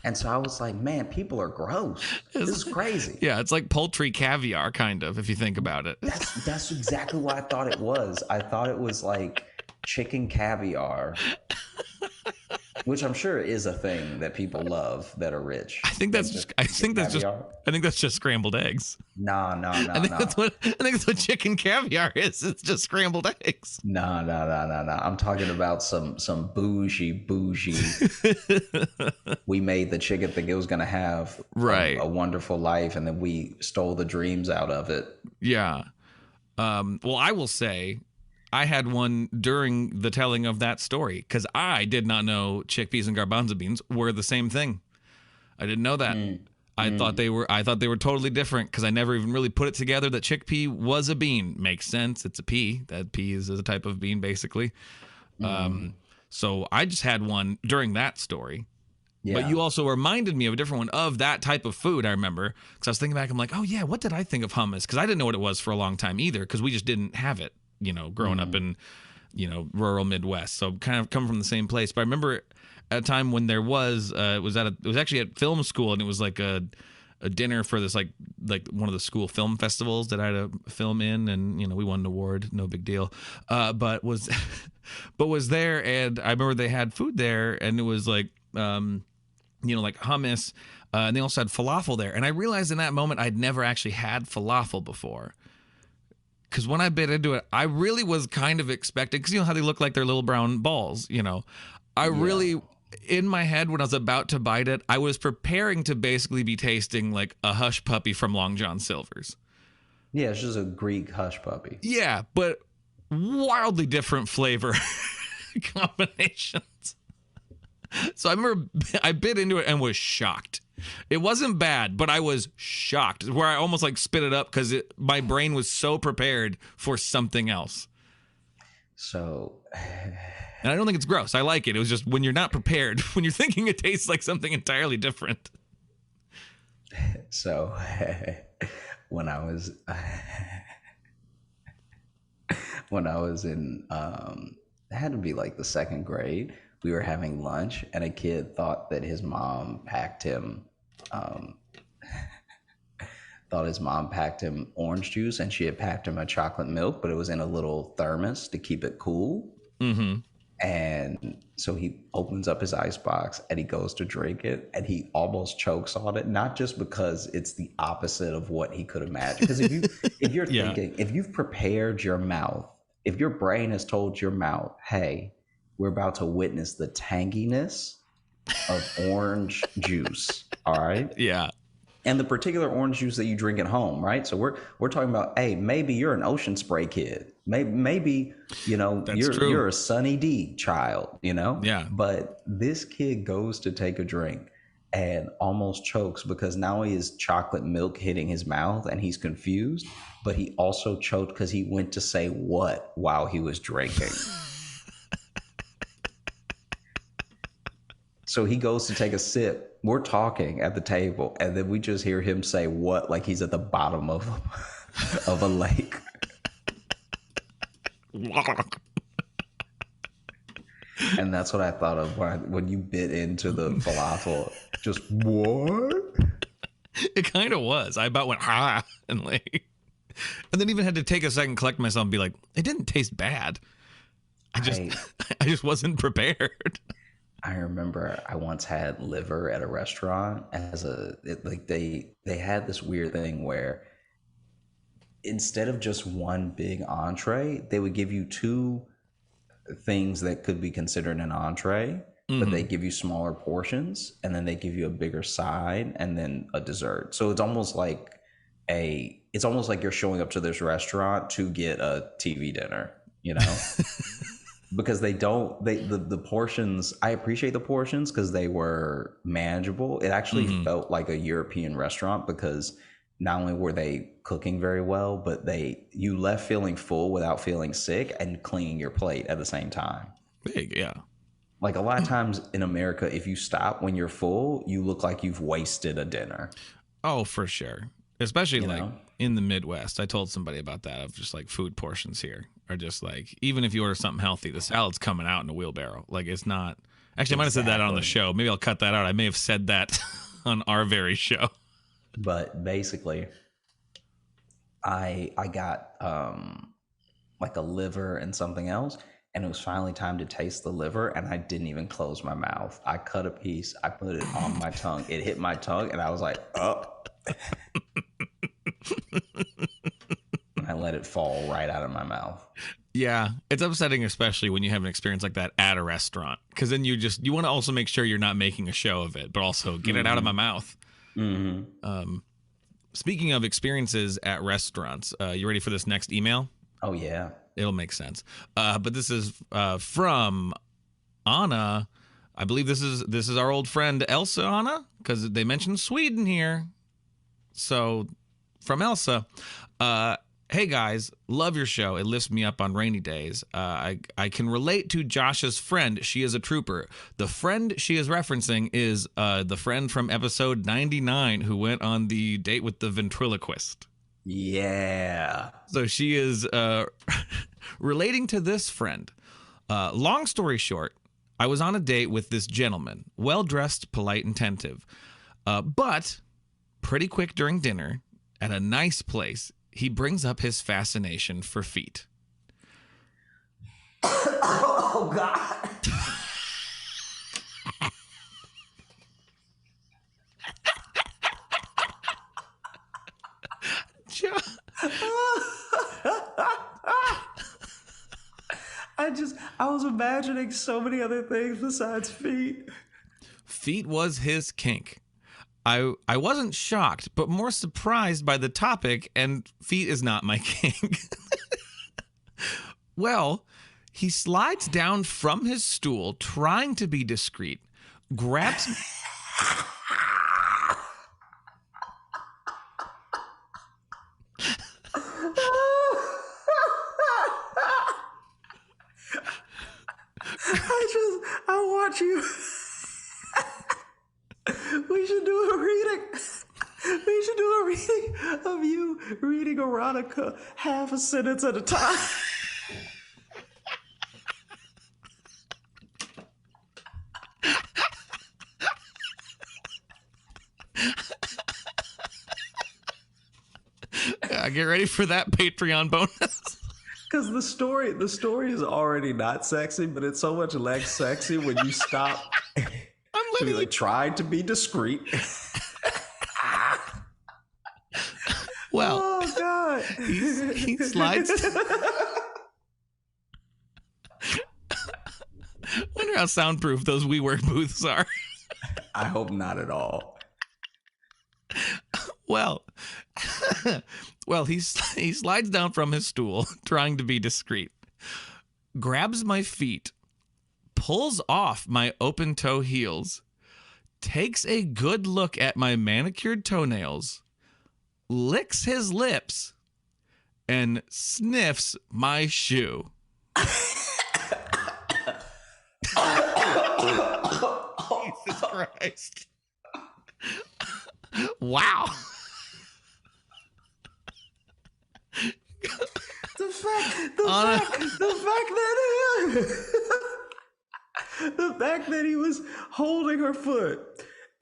And so I was like, man, people are gross. This is crazy. Yeah, it's like poultry caviar, kind of, if you think about it. That's exactly what I thought it was. I thought it was like chicken caviar, which I'm sure is a thing that people love that are rich. I think that's just scrambled eggs. No. I think that's what chicken caviar is. It's just scrambled eggs. No. I'm talking about some bougie. We made the chicken think it was gonna have a wonderful life, and then we stole the dreams out of it. Yeah. Well, I will say I had one during the telling of that story because I did not know chickpeas and garbanzo beans were the same thing. I didn't know that. I thought they were totally different because I never even really put it together that chickpea was a bean. Makes sense. It's a pea. That pea is a type of bean, basically. So I just had one during that story. Yeah. But you also reminded me of a different one of that type of food, I remember. Because I was thinking back, I'm like, oh, yeah, what did I think of hummus? Because I didn't know what it was for a long time either because we just didn't have it, growing up in, rural Midwest. So kind of come from the same place. But I remember at a time when there was, it was actually at film school, and it was like a dinner for this, like one of the school film festivals that I had to film in, and, we won an award, no big deal. But was there, and I remember they had food there, and it was like, like hummus, and they also had falafel there. And I realized in that moment I'd never actually had falafel before. Because when I bit into it, I really was kind of expecting, because you know how they look like they're little brown balls, I really, in my head, when I was about to bite it, I was preparing to basically be tasting like a hush puppy from Long John Silver's. Yeah, it's just a Greek hush puppy. Yeah, but wildly different flavor combinations. So I remember I bit into it and was shocked. It wasn't bad, but I was shocked, where I almost like spit it up because my brain was so prepared for something else. So, and I don't think it's gross. I like it. It was just when you're not prepared, when you're thinking it tastes like something entirely different. So, when I was in, it had to be like the second grade. We were having lunch, and a kid thought that his mom packed him orange juice, and she had packed him a chocolate milk, but it was in a little thermos to keep it cool. Mm-hmm. And so he opens up his icebox and he goes to drink it, and he almost chokes on it, not just because it's the opposite of what he could imagine. Because if you're thinking, if you've prepared your mouth, if your brain has told your mouth, hey, we're about to witness the tanginess of orange juice. All right. Yeah. And the particular orange juice that you drink at home, right? So we're talking about, hey, maybe you're an Ocean Spray kid. Maybe you're a Sunny D child, Yeah. But this kid goes to take a drink and almost chokes because not only is chocolate milk hitting his mouth and he's confused, but he also choked because he went to say what while he was drinking. So he goes to take a sip. We're talking at the table, and then we just hear him say what, like he's at the bottom of a lake. And that's what I thought of when you bit into the falafel. Just what? It kind of was. I about went and like, and then even had to take a second, collect myself, and be like, it didn't taste bad. I just wasn't prepared. I remember I once had liver at a restaurant they had this weird thing where instead of just one big entree, they would give you two things that could be considered an entree, but they give you smaller portions, and then they give you a bigger side and then a dessert. So it's almost like you're showing up to this restaurant to get a TV dinner, you know? Because the portions, I appreciate the portions because they were manageable. It actually felt like a European restaurant because not only were they cooking very well, but you left feeling full without feeling sick and cleaning your plate at the same time. Big, yeah. Like a lot of times in America, if you stop when you're full, you look like you've wasted a dinner. Oh, for sure. Especially in the Midwest. I told somebody about that, of just like food portions here are just like, even if you order something healthy, the salad's coming out in a wheelbarrow. Like it's not. Actually, I might have said that on the show. Maybe I'll cut that out. I may have said that on our very show. But basically, I got like a liver and something else, and it was finally time to taste the liver, and I didn't even close my mouth. I cut a piece, I put it on my tongue. It hit my tongue, and I was like, oh. And I let it fall right out of my mouth. Yeah, it's upsetting, especially when you have an experience like that at a restaurant, because then you want to also make sure you're not making a show of it, but also get it out of my mouth. Speaking of experiences at restaurants, you ready for this next email? Oh yeah, it'll make sense. But this is from Anna. I believe this is our old friend Elsa Anna, because they mentioned Sweden here. So from Elsa, hey guys, love your show. It lifts me up on rainy days. I can relate to Josh's friend. She is a trooper. The friend she is referencing is the friend from episode 99 who went on the date with the ventriloquist. Yeah. So she is relating to this friend. Long story short, I was on a date with this gentleman, well-dressed, polite, and attentive. But pretty quick during dinner, at a nice place, he brings up his fascination for feet. Oh, God. I was imagining so many other things besides feet. Feet was his kink. I wasn't shocked, but more surprised by the topic, and feet is not my kink. Well, he slides down from his stool, trying to be discreet, grabs... I want you. We should do a reading. We should do a reading of you reading erotica half a sentence at a time. Get ready for that Patreon bonus. Because the story is already not sexy, but it's so much less sexy when you stop to be like, try to be discreet. Well, oh God, he slides. Wonder how soundproof those WeWork booths are. I hope not at all. Well, he slides down from his stool, trying to be discreet, grabs my feet, pulls off my open-toe heels, takes a good look at my manicured toenails, licks his lips, and sniffs my shoe. Jesus Christ. Wow. The fact that he was holding her foot,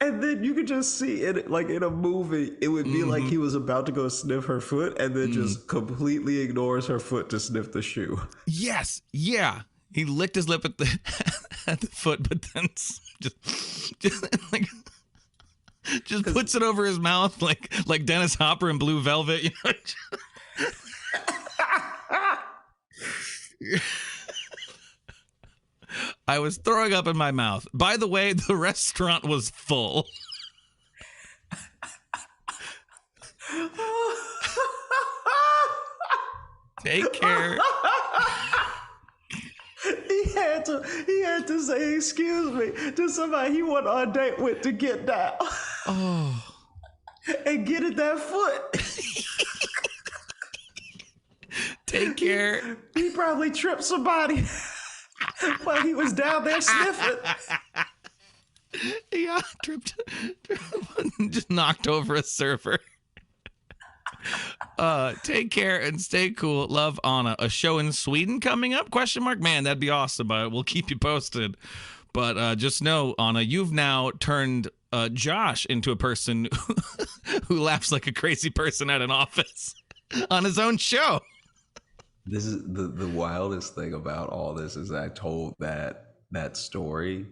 and then you could just see it like in a movie, it would be like he was about to go sniff her foot and then just completely ignores her foot to sniff the shoe. Yes. Yeah. He licked his lip at the at the foot, but then just puts it over his mouth like Dennis Hopper in Blue Velvet. You know? I was throwing up in my mouth. By the way, the restaurant was full. Take care. He had to say excuse me to somebody he went on a date with to get down. Oh. And get at that foot. Take care. He probably tripped somebody while he was down there sniffing. Yeah, tripped, just knocked over a server. Take care and stay cool. Love, Anna. A show in Sweden coming up? ? Man, that'd be awesome. We'll keep you posted. But just know, Anna, you've now turned Josh into a person who laughs like a crazy person at an office on his own show. This is the wildest thing about all this is I told that story.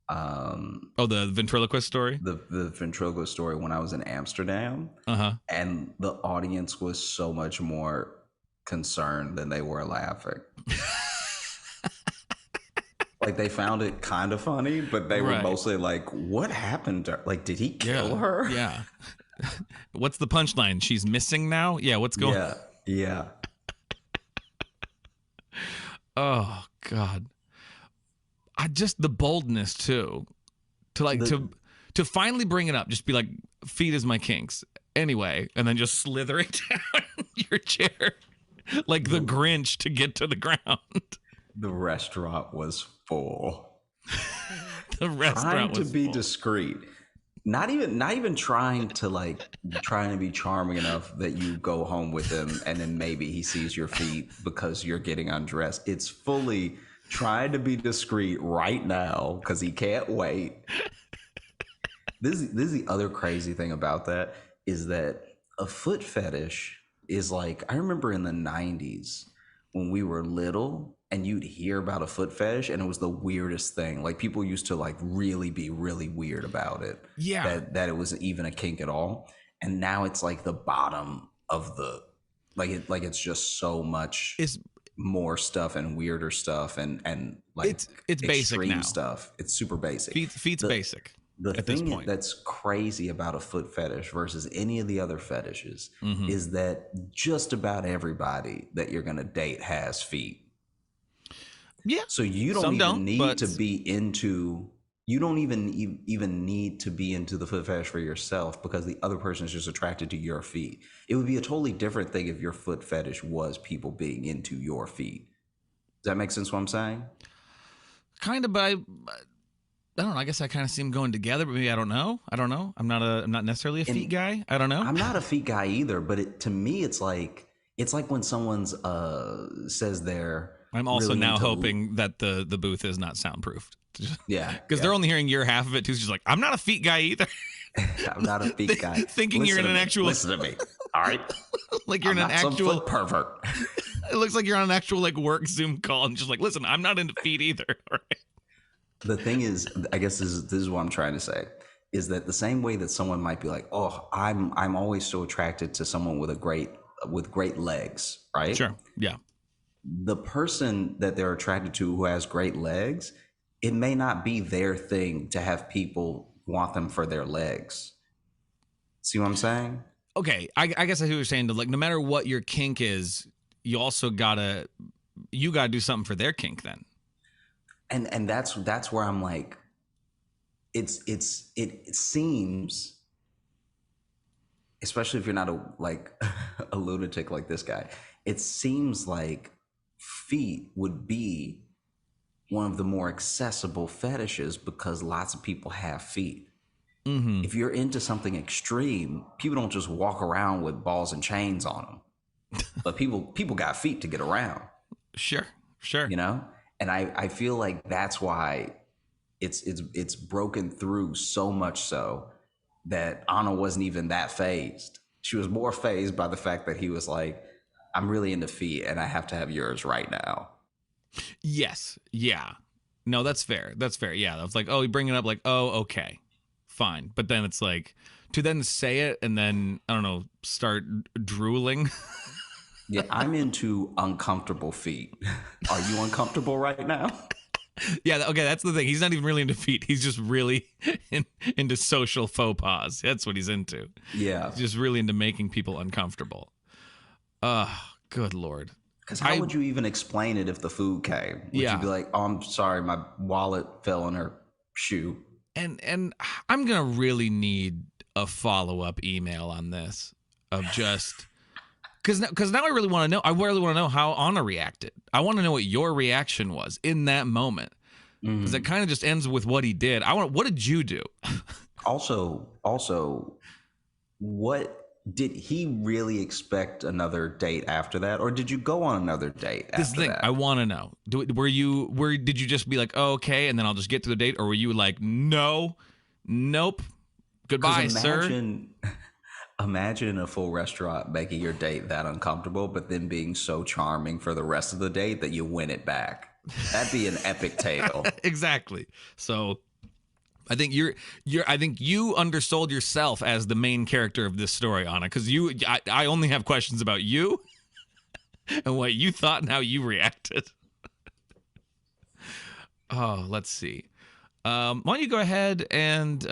The ventriloquist story? The ventriloquist story when I was in Amsterdam. And the audience was so much more concerned than they were laughing. Like they found it kind of funny, but they were mostly like, what happened to her? Like, did he kill her? Yeah. What's the punchline? She's missing now? Yeah, what's going on? Yeah. Oh, God. The boldness too, to finally bring it up, just be like, feet is my kinks anyway, and then just slithering down your chair like the Grinch to get to the ground. The restaurant was full. The restaurant trying was to be full. Discreet, not even trying to be charming enough that you go home with him and then maybe he sees your feet because you're getting undressed. It's fully trying to be discreet right now because he can't wait. This is the other crazy thing about that is that a foot fetish is like, I remember in the 90s when we were little and you'd hear about a foot fetish and it was the weirdest thing. Like people used to like really be really weird about it. Yeah. That it was even a kink at all. And now it's like the bottom of the, it's just so much. It's more stuff and weirder stuff and like it's basic now. Stuff. It's super basic. Feet's basic. The at thing this point. That's crazy about a foot fetish versus any of the other fetishes is that just about everybody that you're gonna date has feet. Yeah. So you don't even need to be into. You don't even need to be into the foot fetish for yourself because the other person is just attracted to your feet. It would be a totally different thing if your foot fetish was people being into your feet. Does that make sense what I'm saying? Kind of, but I don't know. I guess I kind of see them going together, but maybe I don't know. I'm not necessarily a feet guy. I don't know. I'm not a feet guy either, but to me, it's like when someone's says they're. I'm also really now hoping that the booth is not soundproofed. Yeah, because they're only hearing your half of it too. She's like, I'm not a feet guy either. I'm not a feet guy. Thinking you're in an actual. Listen to me. All right. Like you're in an actual some foot pervert. It looks like you're on an actual like work Zoom call and just like, listen, I'm not into feet either. All right. The thing is, I guess this is what I'm trying to say, is that the same way that someone might be like, oh, I'm always so attracted to someone with great legs, right? Sure. Yeah. The person that they're attracted to who has great legs, it may not be their thing to have people want them for their legs. See what I'm saying? Okay, I guess I see what you're saying. Like, no matter what your kink is, you also gotta do something for their kink then. And that's where I'm like, it seems, especially if you're not a lunatic like this guy, it seems like feet would be one of the more accessible fetishes because lots of people have feet. Mm-hmm. If you're into something extreme, people don't just walk around with balls and chains on them. But people got feet to get around, Sure. you know? And I feel like that's why it's broken through so much so that Anna wasn't even that phased. She was more phased by the fact that he was like, I'm really into feet and I have to have yours right now. Yes. Yeah. No, that's fair. That's fair. Yeah. That's like, oh, you bring it up like, oh, okay, fine. But then it's like to then say it and then, I don't know, start drooling. Yeah, I'm into uncomfortable feet. Are you uncomfortable right now? Yeah. Okay. That's the thing. He's not even really into feet. He's just really into social faux pas. That's what he's into. Yeah. He's just really into making people uncomfortable. Good Lord. Because how would you even explain it if the food came? Would you be like, oh, I'm sorry, my wallet fell in her shoe? And I'm gonna really need a follow-up email on this of just because now I really want to know. I really want to know how Anna reacted. I want to know what your reaction was in that moment because it kind of just ends with what he did. What did you do? Also, what did he really expect another date after that, or did you go on another date This after thing that? I want to know. Did you just be like, oh, okay, and then I'll just get to the date, or were you like, no, nope, goodbye, sir? Imagine a full restaurant making your date that uncomfortable, but then being so charming for the rest of the date that you win it back. That'd be an epic tale. Exactly. So I think I think you undersold yourself as the main character of this story, Anna, because I only have questions about you and what you thought and how you reacted. Oh, let's see. Why don't you go ahead and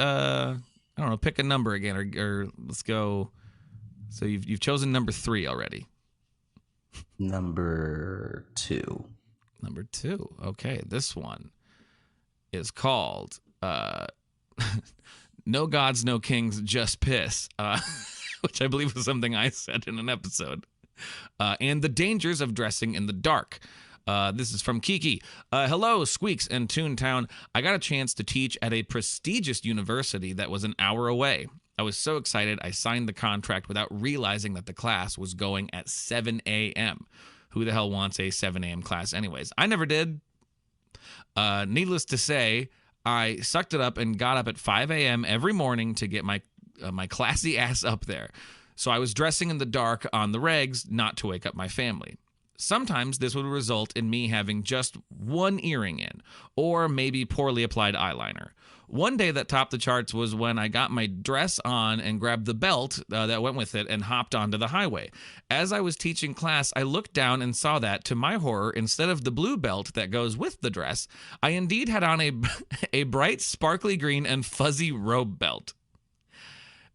I don't know, pick a number again, or let's go. So you've chosen number 3 already. Number 2. Number 2. Okay, this one is called No Gods, No Kings, Just Piss, which I believe was something I said in an episode. And the dangers of dressing in the dark. This is from Kiki. Hello, Squeaks and Toontown. I got a chance to teach at a prestigious university that was an hour away. I was so excited I signed the contract without realizing that the class was going at 7 a.m. Who the hell wants a 7 a.m. class anyways? I never did. Needless to say, I sucked it up and got up at 5 a.m. every morning to get my classy ass up there. So I was dressing in the dark on the regs, not to wake up my family. Sometimes this would result in me having just one earring in, or maybe poorly applied eyeliner. One day that topped the charts was when I got my dress on and grabbed the belt that went with it and hopped onto the highway. As I was teaching class, I looked down and saw that, to my horror, instead of the blue belt that goes with the dress, I indeed had on a bright, sparkly green and fuzzy robe belt.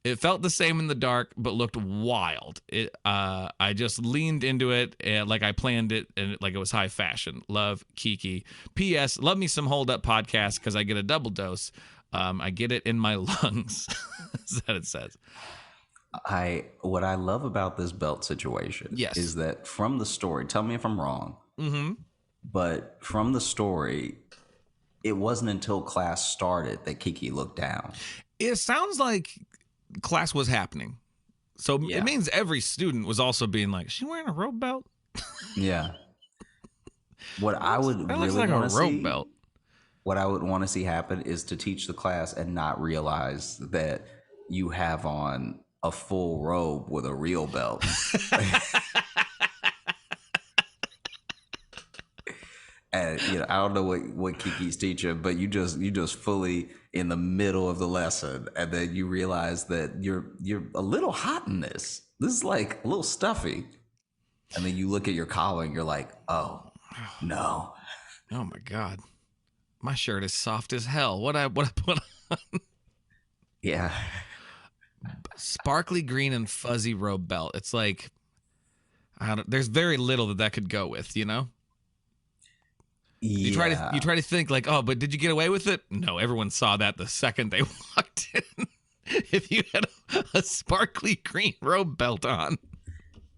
It felt the same in the dark, but looked wild. I just leaned into it like I planned it, and like it was high fashion. Love, Kiki. P.S. Love me some Hold Up podcast because I get a double dose. I get it in my lungs. That's what it says. What I love about this belt situation is that from the story, tell me if I'm wrong, but from the story, it wasn't until class started that Kiki looked down. It sounds like class was happening, so it means every student was also being like, "Is she wearing a robe belt?" Yeah. What I would really like want a to robe see, belt. what I would want to see happen is to teach the class and not realize that you have on a full robe with a real belt. And I don't know what Kiki's teaching, but you just fully in the middle of the lesson, and then you realize that you're a little hot in this. This is like a little stuffy, and then you look at your collar and you're like, oh no, Oh my god, my shirt is soft as hell. What I put on? yeah, Sparkly green and fuzzy robe belt. It's like there's very little that could go with, You try to think like, oh, but did you get away with it? No, everyone saw that the second they walked in. If you had a sparkly green robe belt on.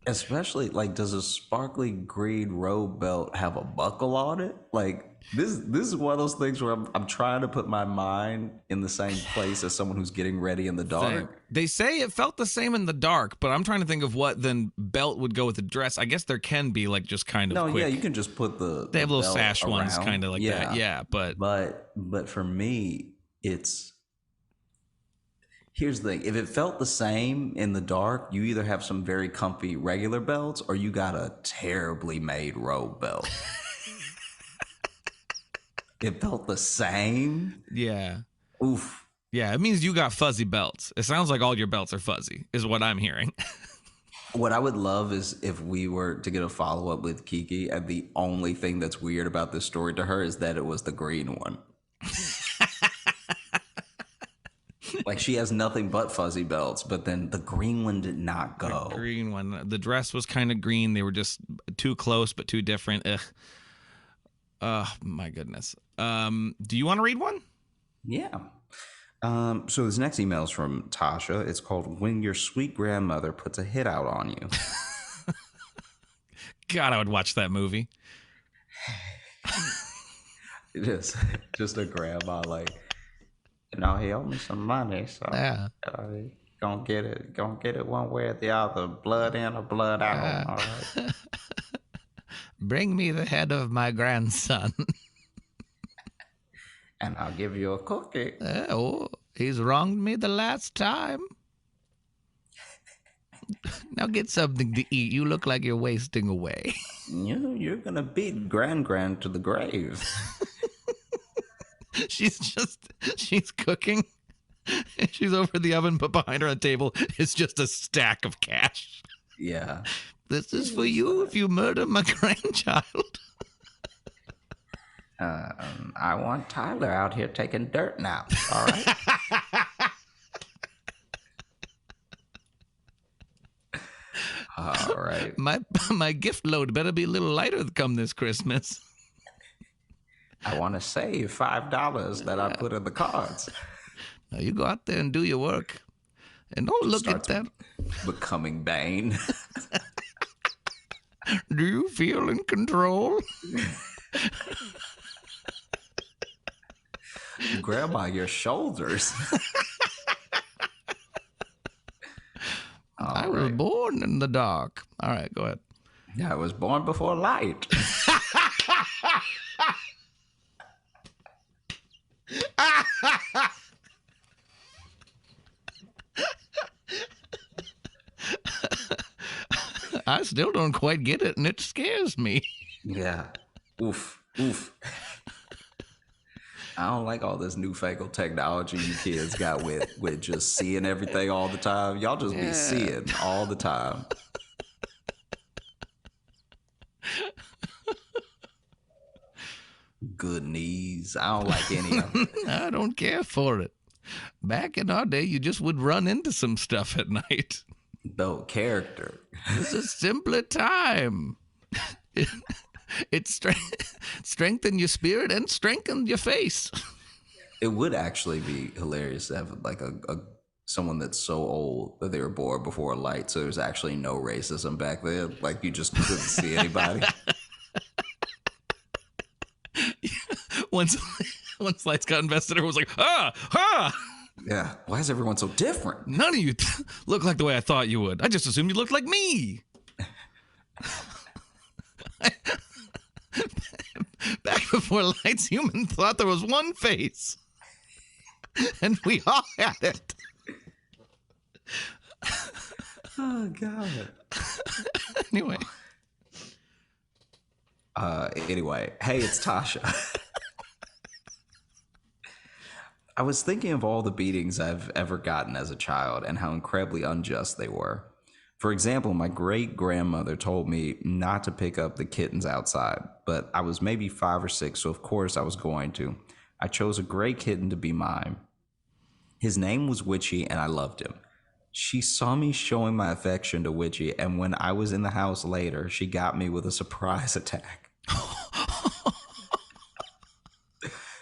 Especially like, does a sparkly green robe belt have a buckle on it? Like this is one of those things where I'm trying to put my mind in the same place as someone who's getting ready in the Same. dark. They say it felt the same in the dark, but I'm trying to think of what then belt would go with the dress. I guess there can be like just kind of No, quick. yeah, you can just put They have the little belt sash ones around. kind of like that. Yeah, but But for me, it's here's the thing. If it felt the same in the dark, you either have some very comfy regular belts or you got a terribly made robe belt. It felt the same. yeah. Oof. Yeah, it means you got fuzzy belts. It sounds like all your belts are fuzzy, is what I'm hearing. What I would love is if we were to get a follow up with Kiki, and the only thing that's weird about this story to her is that it was the green one. Like she has nothing but fuzzy belts, but then the green one did not go. The green one. The dress was kind of green. They were just too close, but too different. Ugh. Oh, my goodness. Do you want to read one? Yeah. So this next email is from Tasha. It's called "When Your Sweet Grandmother Puts a Hit Out on You." God, I would watch that movie. It is just a grandma like, he owed me some money, so Yeah. gonna get it one way or the other, blood in or blood out. All right. Bring me the head of my grandson. And I'll give you a cookie. Oh, he's wronged me the last time. Now get something to eat. You look like you're wasting away. You're gonna beat Grand to the grave. She's cooking. She's over the oven, but behind her on the table is just a stack of cash. Yeah. This is for you if you murder my grandchild. I want Tyler out here taking dirt now. All right. All right. My gift load better be a little lighter come this Christmas. I want to save $5 that I put in the cards. Now you go out there and do your work. And don't look at that. Becoming Bane. Do you feel in control? Grandma, your shoulders. I was born in the dark. All right, go ahead. Yeah, I was born before light. I still don't quite get it, and it scares me. Yeah. Oof. I don't like all this newfangled technology you kids got with just seeing everything all the time. Y'all just be seeing all the time. Good knees. I don't like any of it. I don't care for it. Back in our day, you just would run into some stuff at night. No character. It's a simpler time. It strengthened your spirit and strengthened your face. It would actually be hilarious to have like a someone that's so old that they were born before light, so there's actually no racism back then. Like you just couldn't see anybody. Once lights got invested, everyone was like, ah! Yeah. Why is everyone so different? None of you look like the way I thought you would. I just assumed you looked like me. Back before lights, humans thought there was one face. And we all had it. Oh God. Anyway. Anyway, hey, it's Tasha. I was thinking of all the beatings I've ever gotten as a child and how incredibly unjust they were. For example, my great grandmother told me not to pick up the kittens outside, but I was maybe 5 or 6, so of course I was going to. I chose a gray kitten to be mine. His name was Witchy, and I loved him. She saw me showing my affection to Witchy, and when I was in the house later, she got me with a surprise attack.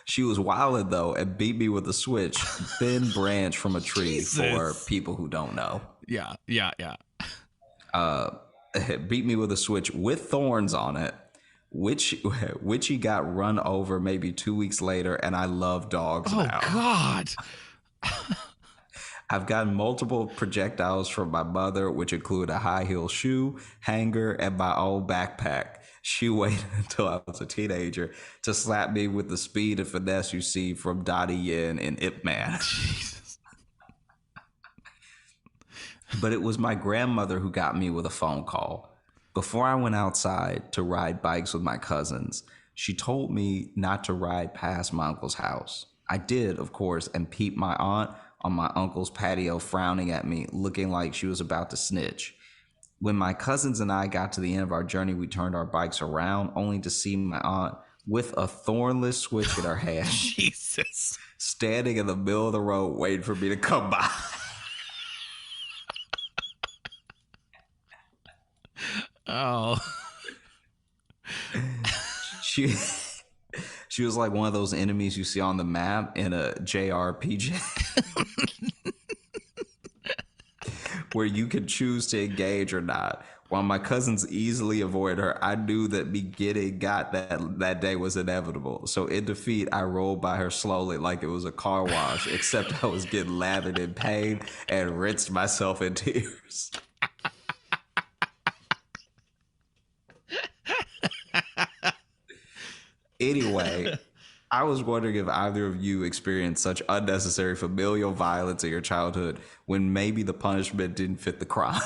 She was wilded though and beat me with a switch, thin branch from a tree. Jesus. For people who don't know. Yeah. beat me with a switch with thorns on it, which he got run over maybe 2 weeks later, and I love dogs Oh now. God. I've gotten multiple projectiles from my mother, which include a high heel shoe, hanger, and my own backpack. She waited until I was a teenager to slap me with the speed and finesse you see from Donnie Yen and Ip Man. Jesus. But it was my grandmother who got me with a phone call. Before I went outside to ride bikes with my cousins, she told me not to ride past my uncle's house. I did, of course, and peeped my aunt on my uncle's patio frowning at me, looking like she was about to snitch. When my cousins and I got to the end of our journey, we turned our bikes around only to see my aunt with a thornless switch in her hand, Jesus. standing in the middle of the road waiting for me to come by. Oh. She was like one of those enemies you see on the map in a JRPG where you can choose to engage or not. While my cousins easily avoid her, I knew that me getting got that day was inevitable. So in defeat, I rolled by her slowly like it was a car wash, except I was getting lathered in pain and rinsed myself in tears. Anyway, I was wondering if either of you experienced such unnecessary familial violence in your childhood when maybe the punishment didn't fit the crime.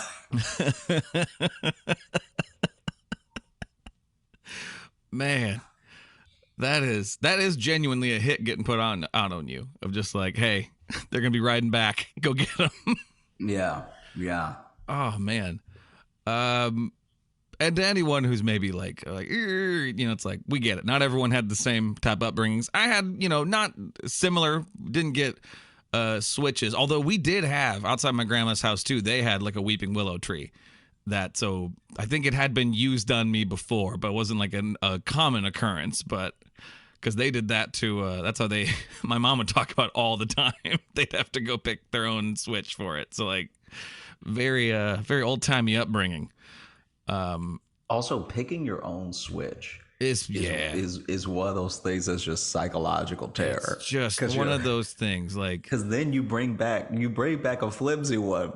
Man, that is genuinely a hit getting put out on you of just like, hey, they're gonna be riding back. Go get them. Yeah. Oh man. And to anyone who's maybe like, it's like, we get it. Not everyone had the same type of upbringings. I had, not similar, didn't get switches. Although we did have, outside my grandma's house too, they had like a weeping willow tree. So I think it had been used on me before, but it wasn't like a common occurrence. But because they did that too, that's how my mom would talk about all the time. They'd have to go pick their own switch for it. So like very old-timey upbringing. Also, picking your own switch is one of those things that's just psychological terror. It's just one of those things, like, because then you bring back a flimsy one,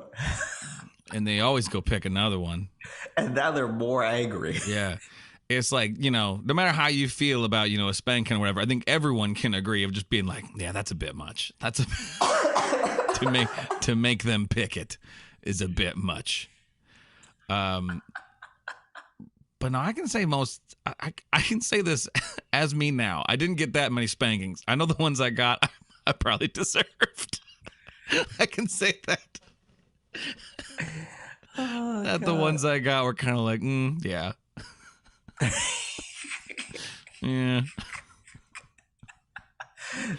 and they always go pick another one, and now they're more angry. Yeah, it's like, no matter how you feel about a spanking or whatever, I think everyone can agree of just being like, yeah, that's a bit much. That's to make them pick it is a bit much. But no, I can say I can say this as me now. I didn't get that many spankings. I know the ones I got, I probably deserved. I can say that. That the ones I got were kind of like, yeah. Yeah.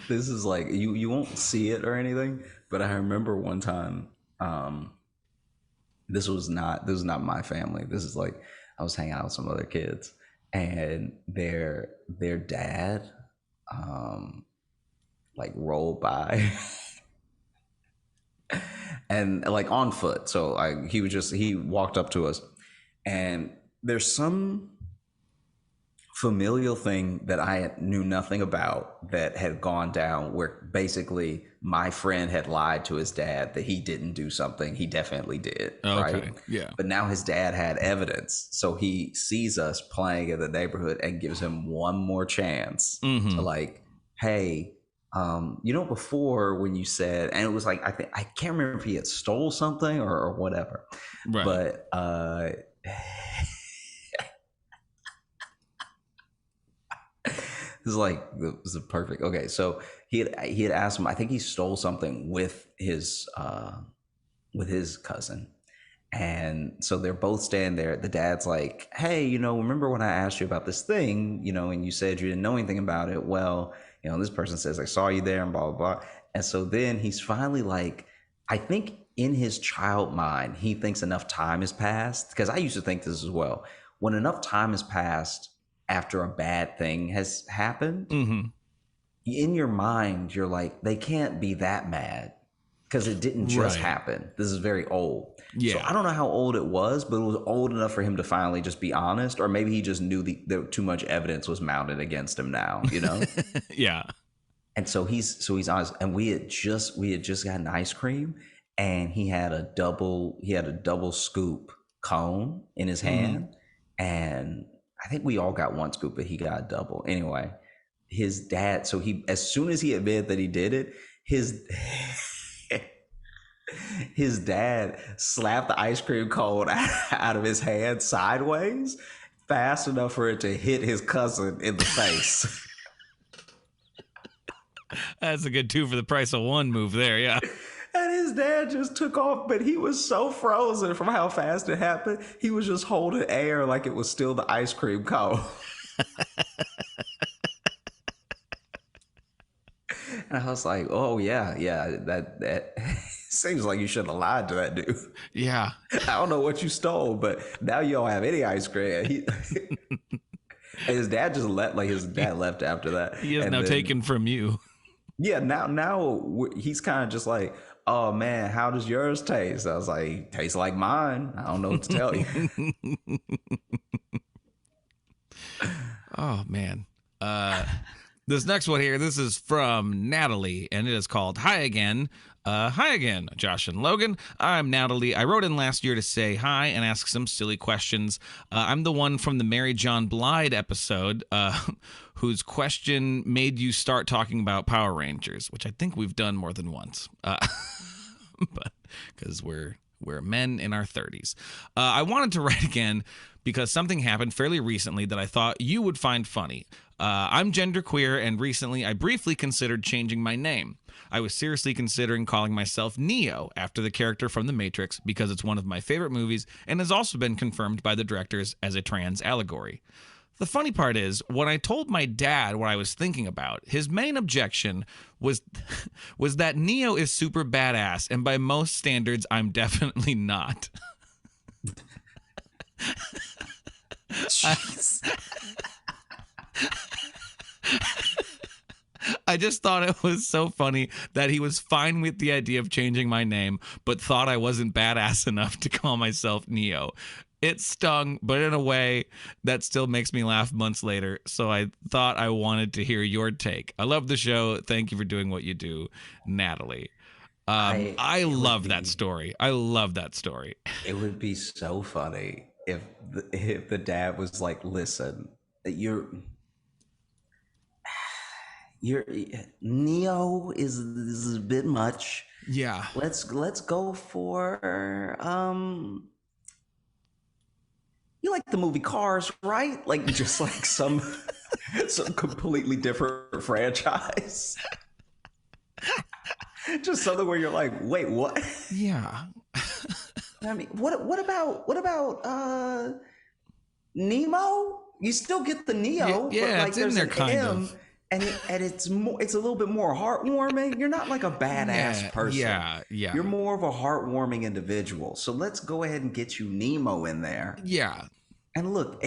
This is like, you won't see it or anything, but I remember one time, this was not my family. This is like, I was hanging out with some other kids, and their dad like rolled by and like on foot. So he walked up to us, and there's some familial thing that I knew nothing about that had gone down, where basically my friend had lied to his dad that he didn't do something he definitely did. Okay. Right? Yeah. But now his dad had evidence, so he sees us playing in the neighborhood and gives him one more chance to like, hey, before when you said, and it was like, I can't remember if he had stole something or whatever, Right. but this is perfect. Okay, so he had asked him. I think he stole something with his cousin, and so they're both standing there. The dad's like, "Hey, remember when I asked you about this thing? And you said you didn't know anything about it. Well, this person says I saw you there, and blah blah blah." And so then he's finally like, I think in his child mind, he thinks enough time has passed, because I used to think this as well. When enough time has passed after a bad thing has happened, in your mind, you're like, they can't be that mad, because it didn't just Right. happen. This is very old. Yeah. So I don't know how old it was, but it was old enough for him to finally just be honest, or maybe he just knew that too much evidence was mounted against him now, you know? Yeah. And so he's honest. And we had just gotten ice cream, and he had a double scoop cone in his hand. And I think we all got one scoop, but he got a double. Anyway, his dad, so he, as soon as he admitted that he did it, his dad slapped the ice cream cone out of his hand sideways fast enough for it to hit his cousin in the face. That's a good 2 for the price of 1 move there. Yeah. And his dad just took off, but he was so frozen from how fast it happened. He was just holding air like it was still the ice cream cone. And I was like, oh, yeah, that seems like you shouldn't have lied to that dude. Yeah. I don't know what you stole, but now you don't have any ice cream. And his dad just left after that. He is and now then, taken from you. Yeah, now he's kind of just like, oh man, how does yours taste? I was like, tastes like mine. I don't know what to tell you. Oh, man. This next one here, this is from Natalie, and it is called Hi Again. Hi again, Josh and Logan. I'm Natalie. I wrote in last year to say hi and ask some silly questions. I'm the one from the Mary John Blythe episode whose question made you start talking about Power Rangers, which I think we've done more than once, but because we're men in our 30s. I wanted to write again because something happened fairly recently that I thought you would find funny. I'm genderqueer, and recently I briefly considered changing my name. I was seriously considering calling myself Neo after the character from The Matrix because it's one of my favorite movies and has also been confirmed by the directors as a trans allegory. The funny part is, when I told my dad what I was thinking about, his main objection was that Neo is super badass, and by most standards, I'm definitely not. I just thought it was so funny that he was fine with the idea of changing my name, but thought I wasn't badass enough to call myself Neo. It stung, but in a way that still makes me laugh months later, so I thought I wanted to hear your take. I love the show. Thank you for doing what you do, Natalie. I love that story. I love that story. It would be so funny if the dad was like, listen, you're Neo is a bit much. Yeah. Let's go for you like the movie Cars, right? Like just like some completely different franchise. Just something where you're like, wait, what? Yeah. I mean, what about Nemo? You still get the Neo, Yeah, but like it's in there's there an kind M, of. and it's a little bit more heartwarming. You're not like a badass person. Yeah. You're more of a heartwarming individual. So let's go ahead and get you Nemo in there. Yeah. And look,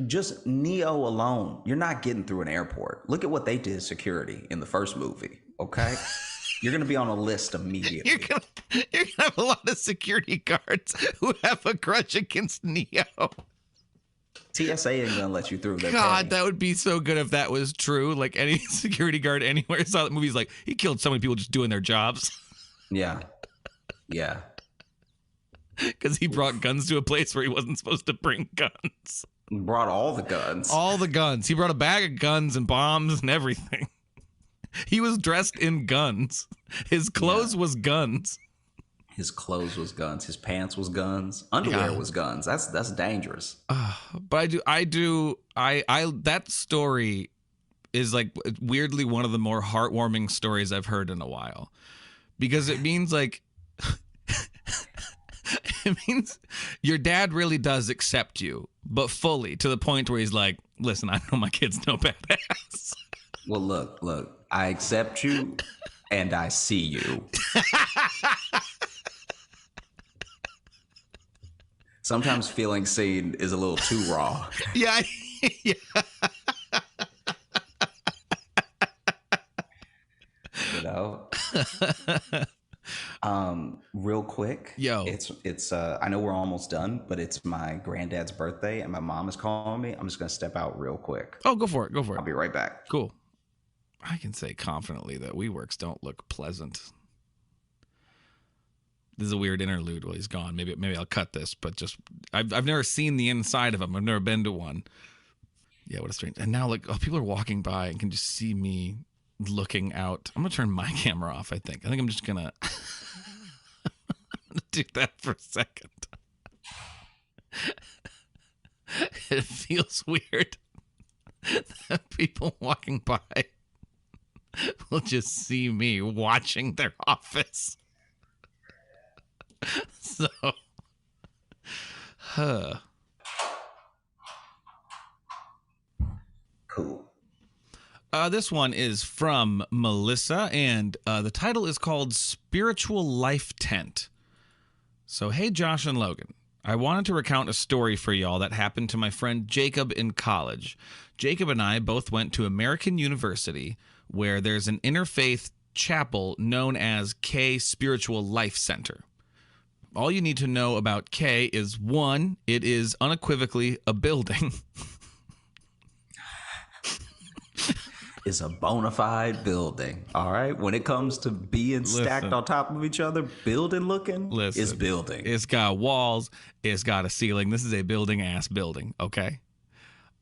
just Neo alone, you're not getting through an airport. Look at what they did security in the first movie, okay? You're going to be on a list immediately. You're gonna have a lot of security guards who have a grudge against Neo. TSA ain't going to let you through. God, that would be so good if that was true. Like any security guard anywhere saw that movie, is like, he killed so many people just doing their jobs. Yeah. Because he brought guns to a place where he wasn't supposed to bring guns. Brought all the guns. All the guns. He brought a bag of guns and bombs and everything. He was dressed in guns. His clothes was guns. His clothes was guns. His pants was guns. Underwear was guns. That's dangerous. But that story is like weirdly one of the more heartwarming stories I've heard in a while, because it means like it means your dad really does accept you, but fully, to the point where he's like, listen, I know my kid's no badass. Well, look, I accept you and I see you. Sometimes feeling seen is a little too raw. Yeah. You know? Real quick. Yo. It's I know we're almost done, but it's my granddad's birthday and my mom is calling me. I'm just gonna step out real quick. Oh, go for it. Go for it. I'll be right back. Cool. I can say confidently that WeWorks don't look pleasant. This is a weird interlude while he's gone. Maybe I'll cut this, but just I've never seen the inside of them. I've never been to one. Yeah, what a strange. And now people are walking by and can just see me looking out. I'm gonna turn my camera off. I think I'm just gonna do that for a second. It feels weird that people walking by will just see me watching their office. So, Cool. This one is from Melissa, and the title is called Spiritual Life Tent. So, hey, Josh and Logan. I wanted to recount a story for y'all that happened to my friend Jacob in college. Jacob and I both went to American University, where there's an interfaith chapel known as K Spiritual Life Center. All you need to know about K is, 1, it is unequivocally a building. Is a bona fide building. All right. When it comes to being stacked on top of each other, building looking, it's building. It's got walls. It's got a ceiling. This is a building ass building. Okay.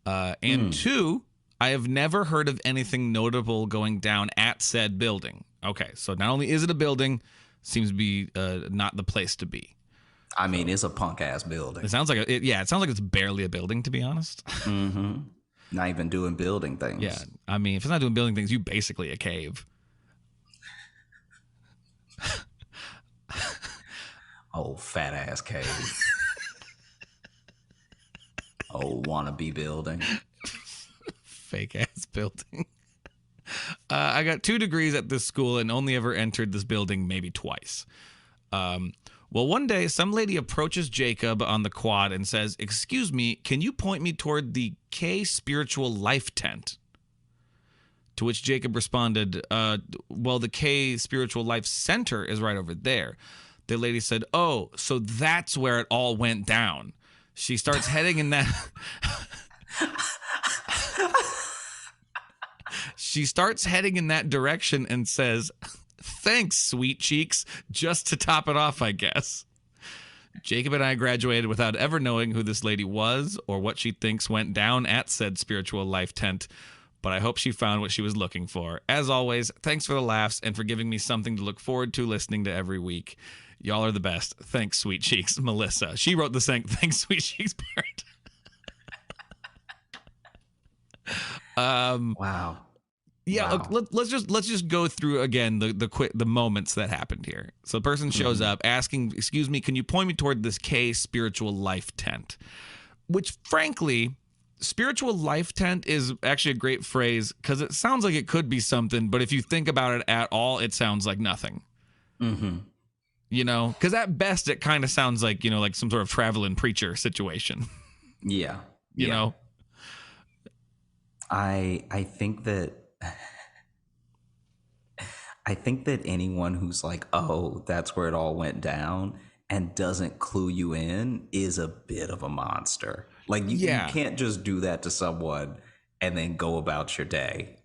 And 2, I have never heard of anything notable going down at said building. Okay. So not only is it a building, seems to be not the place to be. I mean, it's a punk ass building. It sounds like it sounds like it's barely a building, to be honest. Mm-hmm. Not even doing building things. Yeah. I mean, if it's not doing building things, you basically a cave. Oh, fat ass cave. Oh, wannabe building. Fake ass building. I got 2 degrees at this school and only ever entered this building maybe twice. Well, one day, some lady approaches Jacob on the quad and says, "Excuse me, can you point me toward the K Spiritual Life Tent?" To which Jacob responded, well, the K Spiritual Life Center is right over there. The lady said, "Oh, so that's where it all went down." She starts heading in that... She starts heading in that direction and says, "Thanks, sweet cheeks," just to top it off, I guess. Jacob and I graduated without ever knowing who this lady was or what she thinks went down at said Spiritual Life Tent, but I hope she found what she was looking for. As always, thanks for the laughs and for giving me something to look forward to listening to every week. Y'all are the best. Thanks, sweet cheeks. Melissa. She wrote the saying, "Thanks, sweet cheeks" part. Wow. Yeah, Wow. let's just go through again the moments that happened here. So the person shows up asking, "Excuse me, can you point me toward this K Spiritual Life Tent?" Which, frankly, spiritual life tent is actually a great phrase because it sounds like it could be something, but if you think about it at all, it sounds like nothing. Mm-hmm. You know, because at best it kind of sounds like, like some sort of traveling preacher situation. Yeah. You know, I think that anyone who's like, "Oh, that's where it all went down," and doesn't clue you in is a bit of a monster. Like you can't just do that to someone and then go about your day.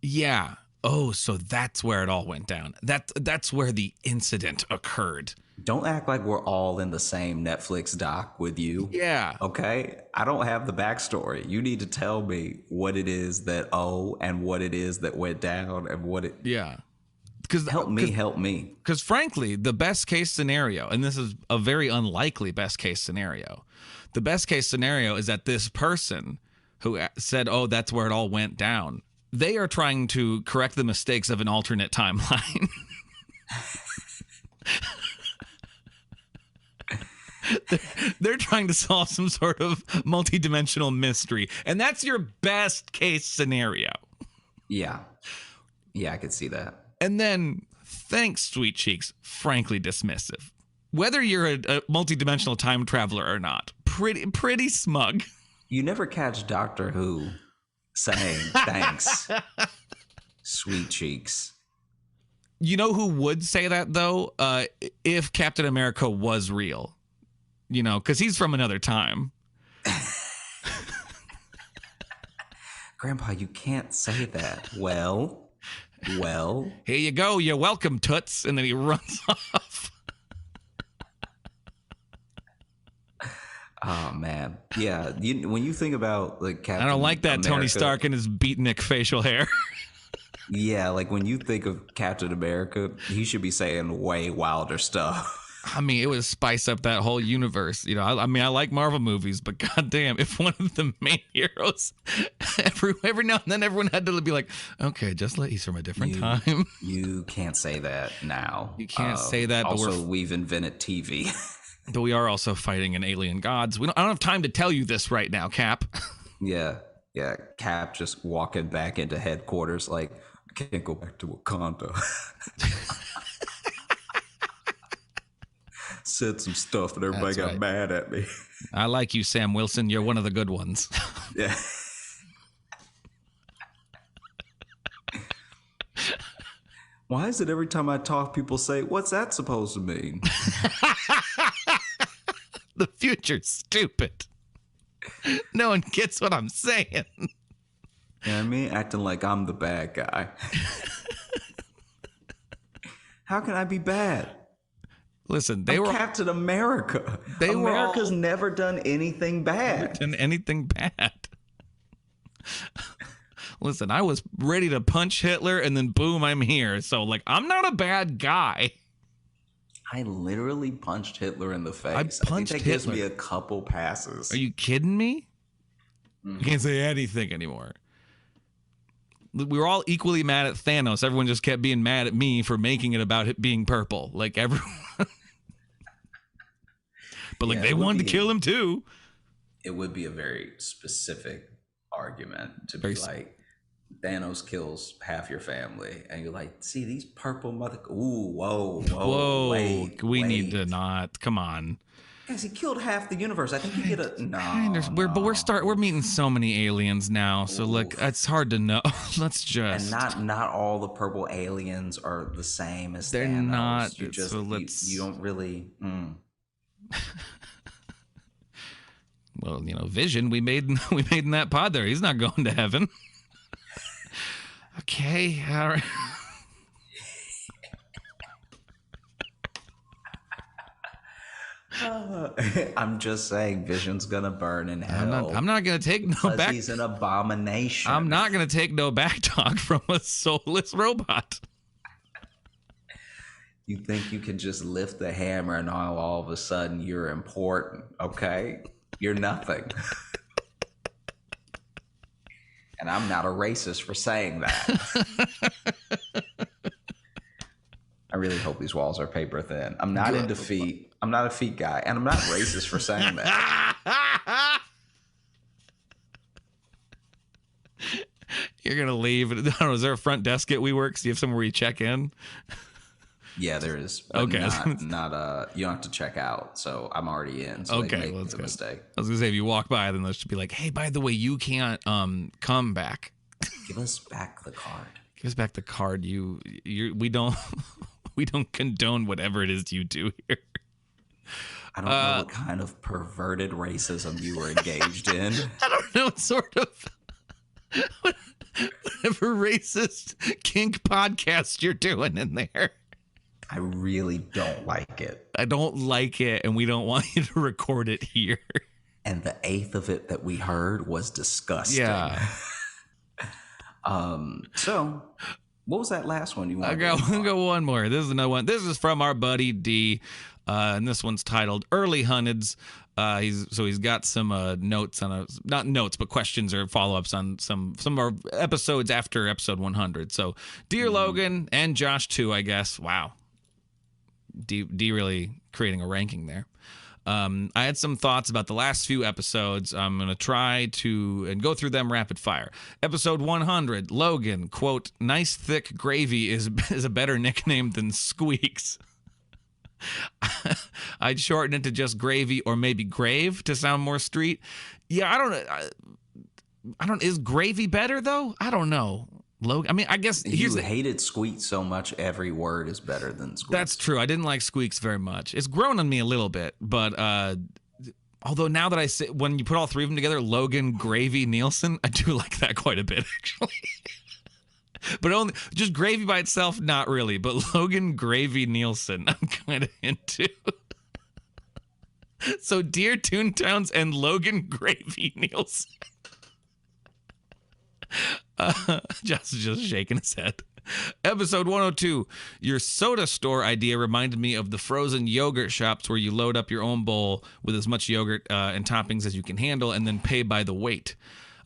Yeah. Oh, so that's where it all went down. That's where the incident occurred. Don't act like we're all in the same Netflix doc with you. Yeah. Okay? I don't have the backstory. You need to tell me what it is that and what it is that went down and what it... Yeah. Help me. Because frankly, the best case scenario, and this is a very unlikely best case scenario, the best case scenario is that this person who said, "Oh, that's where it all went down," they are trying to correct the mistakes of an alternate timeline. They're trying to solve some sort of multidimensional mystery, and that's your best case scenario. Yeah, I could see that. And then, thanks, sweet cheeks, frankly dismissive. Whether you're a multidimensional time traveler or not, pretty smug. You never catch Doctor Who saying thanks, sweet cheeks. You know who would say that though? If Captain America was real, because he's from another time. Grandpa, you can't say that. Well. Here you go. You're welcome, Toots. And then he runs off. Oh man, yeah. When you think about like Captain, I don't like that America, Tony Stark and his beatnik facial hair. Yeah, like when you think of Captain America, he should be saying way wilder stuff. I mean, it would spice up that whole universe. I like Marvel movies, but goddamn, if one of the main heroes, every now and then, everyone had to be like, okay, he's from a different time. You can't say that now. You can't say that. Also, but we've invented TV. But we are also fighting an alien gods. I don't have time to tell you this right now, Cap. Yeah. Cap just walking back into headquarters like, I can't go back to Wakanda. Said some stuff and everybody got mad at me. I like you, Sam Wilson. You're one of the good ones. Yeah. Why is it every time I talk, people say, what's that supposed to mean? The future's stupid. No one gets what I'm saying. You know what I mean? Acting like I'm the bad guy. How can I be bad? Listen, I'm Captain America. America's never done anything bad. Never done anything bad. Listen, I was ready to punch Hitler and then boom, I'm here. So I'm not a bad guy. I literally punched Hitler in the face. I think that gives me a couple passes. Are you kidding me? You can't say anything anymore. We were all equally mad at Thanos. Everyone just kept being mad at me for making it about it being purple. Like everyone. But they wanted to kill him too. It would be a very specific argument to be like, Thanos kills half your family, and you're like, see these purple mother. Ooh, whoa! Wait, we need to not. Come on, guys. He killed half the universe. I think you get a no. We're meeting so many aliens now, so it's hard to know. Let's just and not all the purple aliens are the same as they're Thanos. not. You just you don't really. Well, Vision we made in that pod there. He's not going to heaven. Okay, all right. I'm just saying, Vision's gonna burn in hell. I'm not gonna take no back. He's an abomination. I'm not gonna take no back talk from a soulless robot. You think you can just lift the hammer and all of a sudden you're important? Okay, you're nothing. And I'm not a racist for saying that. I really hope these walls are paper thin. I'm not into feet. I'm not a feet guy. And I'm not racist for saying that. You're going to leave. I don't know. Is there a front desk at WeWork? Do you have somewhere where you check in? Yeah, there is. Okay. Not you don't have to check out. So I'm already in. So okay, well, that's a mistake. I was gonna say if you walk by, then they'll just be like, "Hey, by the way, you can't come back. Give us back the card. Give us back the card. We don't condone whatever it is you do here." I don't know what kind of perverted racism you were engaged in. I don't know. It's sort of whatever racist kink podcast you're doing in there. I really don't like it. I don't like it, and we don't want you to record it here. And the eighth of it that we heard was disgusting. Yeah. So, what was that last one you wanted? I'll go one more. This is another one. This is from our buddy D, and this one's titled "Early Hunnids." He's got some notes on not notes, but questions or follow-ups on some of our episodes after episode 100. So, dear Logan and Josh too, I guess. Wow. D really creating a ranking there. I had some thoughts about the last few episodes. I'm going to try to go through them rapid fire. Episode 100, Logan, quote, "Nice thick gravy is a better nickname than Squeaks." I'd shorten it to just gravy or maybe grave to sound more street. Yeah, I don't is gravy better though? I don't know. Logan. I mean, I guess You hated Squeak so much, every word is better than Squeak. That's true. I didn't like Squeaks very much. It's grown on me a little bit, but although now that I say, when you put all three of them together, Logan, Gravy, Nielsen, I do like that quite a bit, actually. But only just Gravy by itself, not really. But Logan, Gravy, Nielsen, I'm kind of into. So Dear Toontowns and Logan, Gravy, Nielsen. Josh is just shaking his head. Episode 102. Your soda store idea reminded me of the frozen yogurt shops where you load up your own bowl with as much yogurt and toppings as you can handle and then pay by the weight.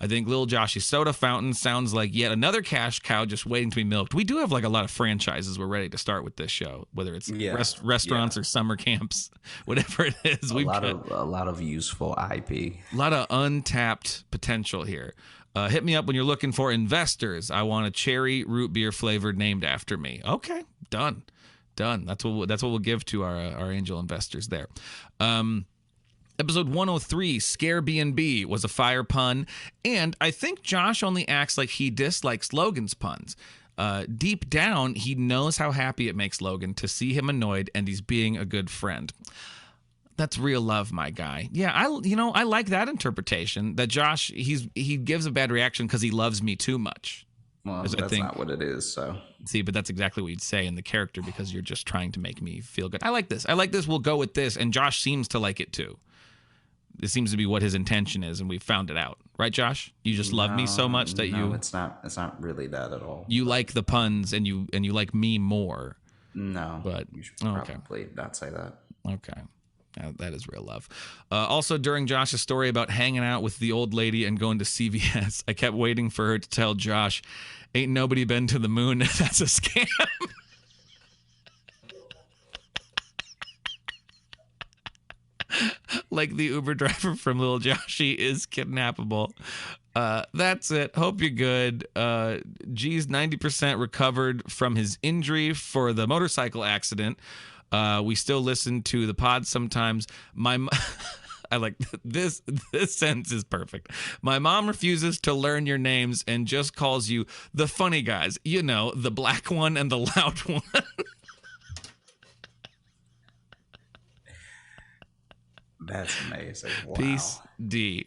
I think Lil Joshy's soda fountain sounds like yet another cash cow just waiting to be milked. We do have like a lot of franchises we're ready to start with this show, whether it's restaurants or summer camps, whatever it is. A lot of useful IP. A lot of untapped potential here. Hit me up when you're looking for investors. I want a cherry root beer flavored named after me. Okay, done. That's what we'll give to our angel investors there. Episode 103, Scare B&B, was a fire pun, and I think Josh only acts like he dislikes Logan's puns. Deep down, he knows how happy it makes Logan to see him annoyed, and he's being a good friend. That's real love, my guy. Yeah, I like that interpretation. That Josh, he gives a bad reaction because he loves me too much. Well, that's not what it is. So see, but that's exactly what you'd say in the character because you're just trying to make me feel good. I like this. We'll go with this, and Josh seems to like it too. This seems to be what his intention is, and we found it out, right, Josh? You just love me so much that you. It's not really that at all. You like the puns, and you like me more. No, but you should probably not say that. Okay. That is real love. Also, during Josh's story about hanging out with the old lady and going to CVS, I kept waiting for her to tell Josh, "Ain't nobody been to the moon. That's a scam." Like the Uber driver from Lil Joshy is kidnappable. That's it. Hope you're good. G's 90% recovered from his injury for the motorcycle accident. We still listen to the pod sometimes. I like this. This sentence is perfect. My mom refuses to learn your names and just calls you the funny guys. You know, the black one and the loud one. That's amazing. Wow. Peace, D.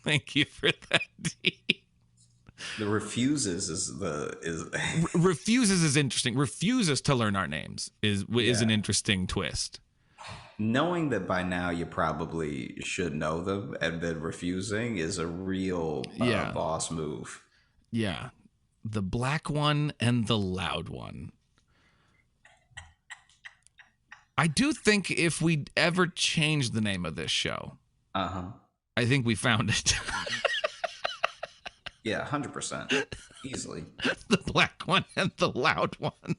Thank you for that, D. The refuses refuses is interesting. Refuses to learn our names is an interesting twist. Knowing that by now you probably should know them, and then refusing is a real boss move. Yeah, the black one and the loud one. I do think if we ever change the name of this show, I think we found it. Yeah, 100%. Easily. The black one and the loud one.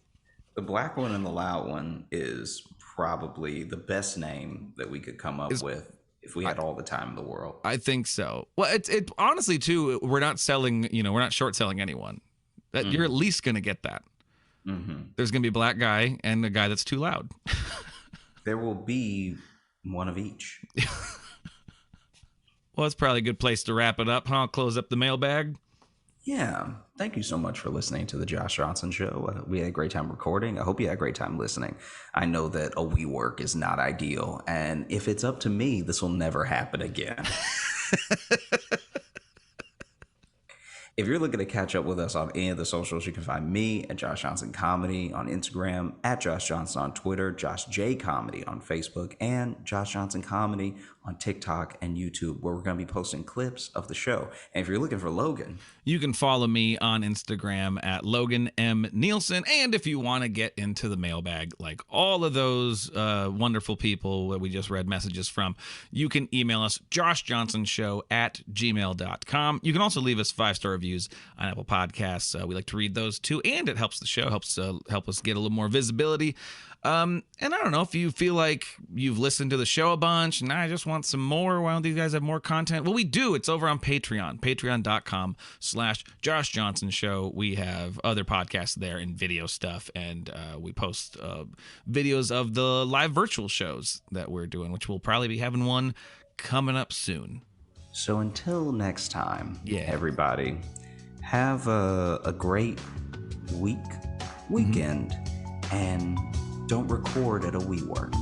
The black one and the loud one is probably the best name that we could come up with if we had all the time in the world. I think so. Well, it honestly, too, we're not selling, we're not short selling anyone. That You're at least going to get that. Mm-hmm. There's going to be a black guy and a guy that's too loud. There will be one of each. Well, it's probably a good place to wrap it up, huh? I'll close up the mailbag. Yeah. Thank you so much for listening to the Josh Johnson Show. We had a great time recording. I hope you had a great time listening. I know that a WeWork is not ideal, and if it's up to me, this will never happen again. If you're looking to catch up with us on any of the socials, you can find me at Josh Johnson Comedy on Instagram, at Josh Johnson on Twitter, Josh J Comedy on Facebook, and Josh Johnson Comedy on TikTok and YouTube, where we're going to be posting clips of the show. And if you're looking for Logan, you can follow me on Instagram at Logan M. Nielsen. And if you want to get into the mailbag, like all of those wonderful people that we just read messages from, you can email us, joshjohnsonshow@gmail.com. You can also leave us 5-star reviews on Apple Podcasts. We like to read those too, and it helps the show, help us get a little more visibility. And I don't know if you feel like you've listened to the show a bunch and I just want some more. Why don't these guys have more content? Well, we do. It's over on Patreon, patreon.com/Josh Johnson Show. We have other podcasts there and video stuff. And we post videos of the live virtual shows that we're doing, which we'll probably be having one coming up soon. So until next time, everybody, Have a great weekend, and don't record at a WeWork.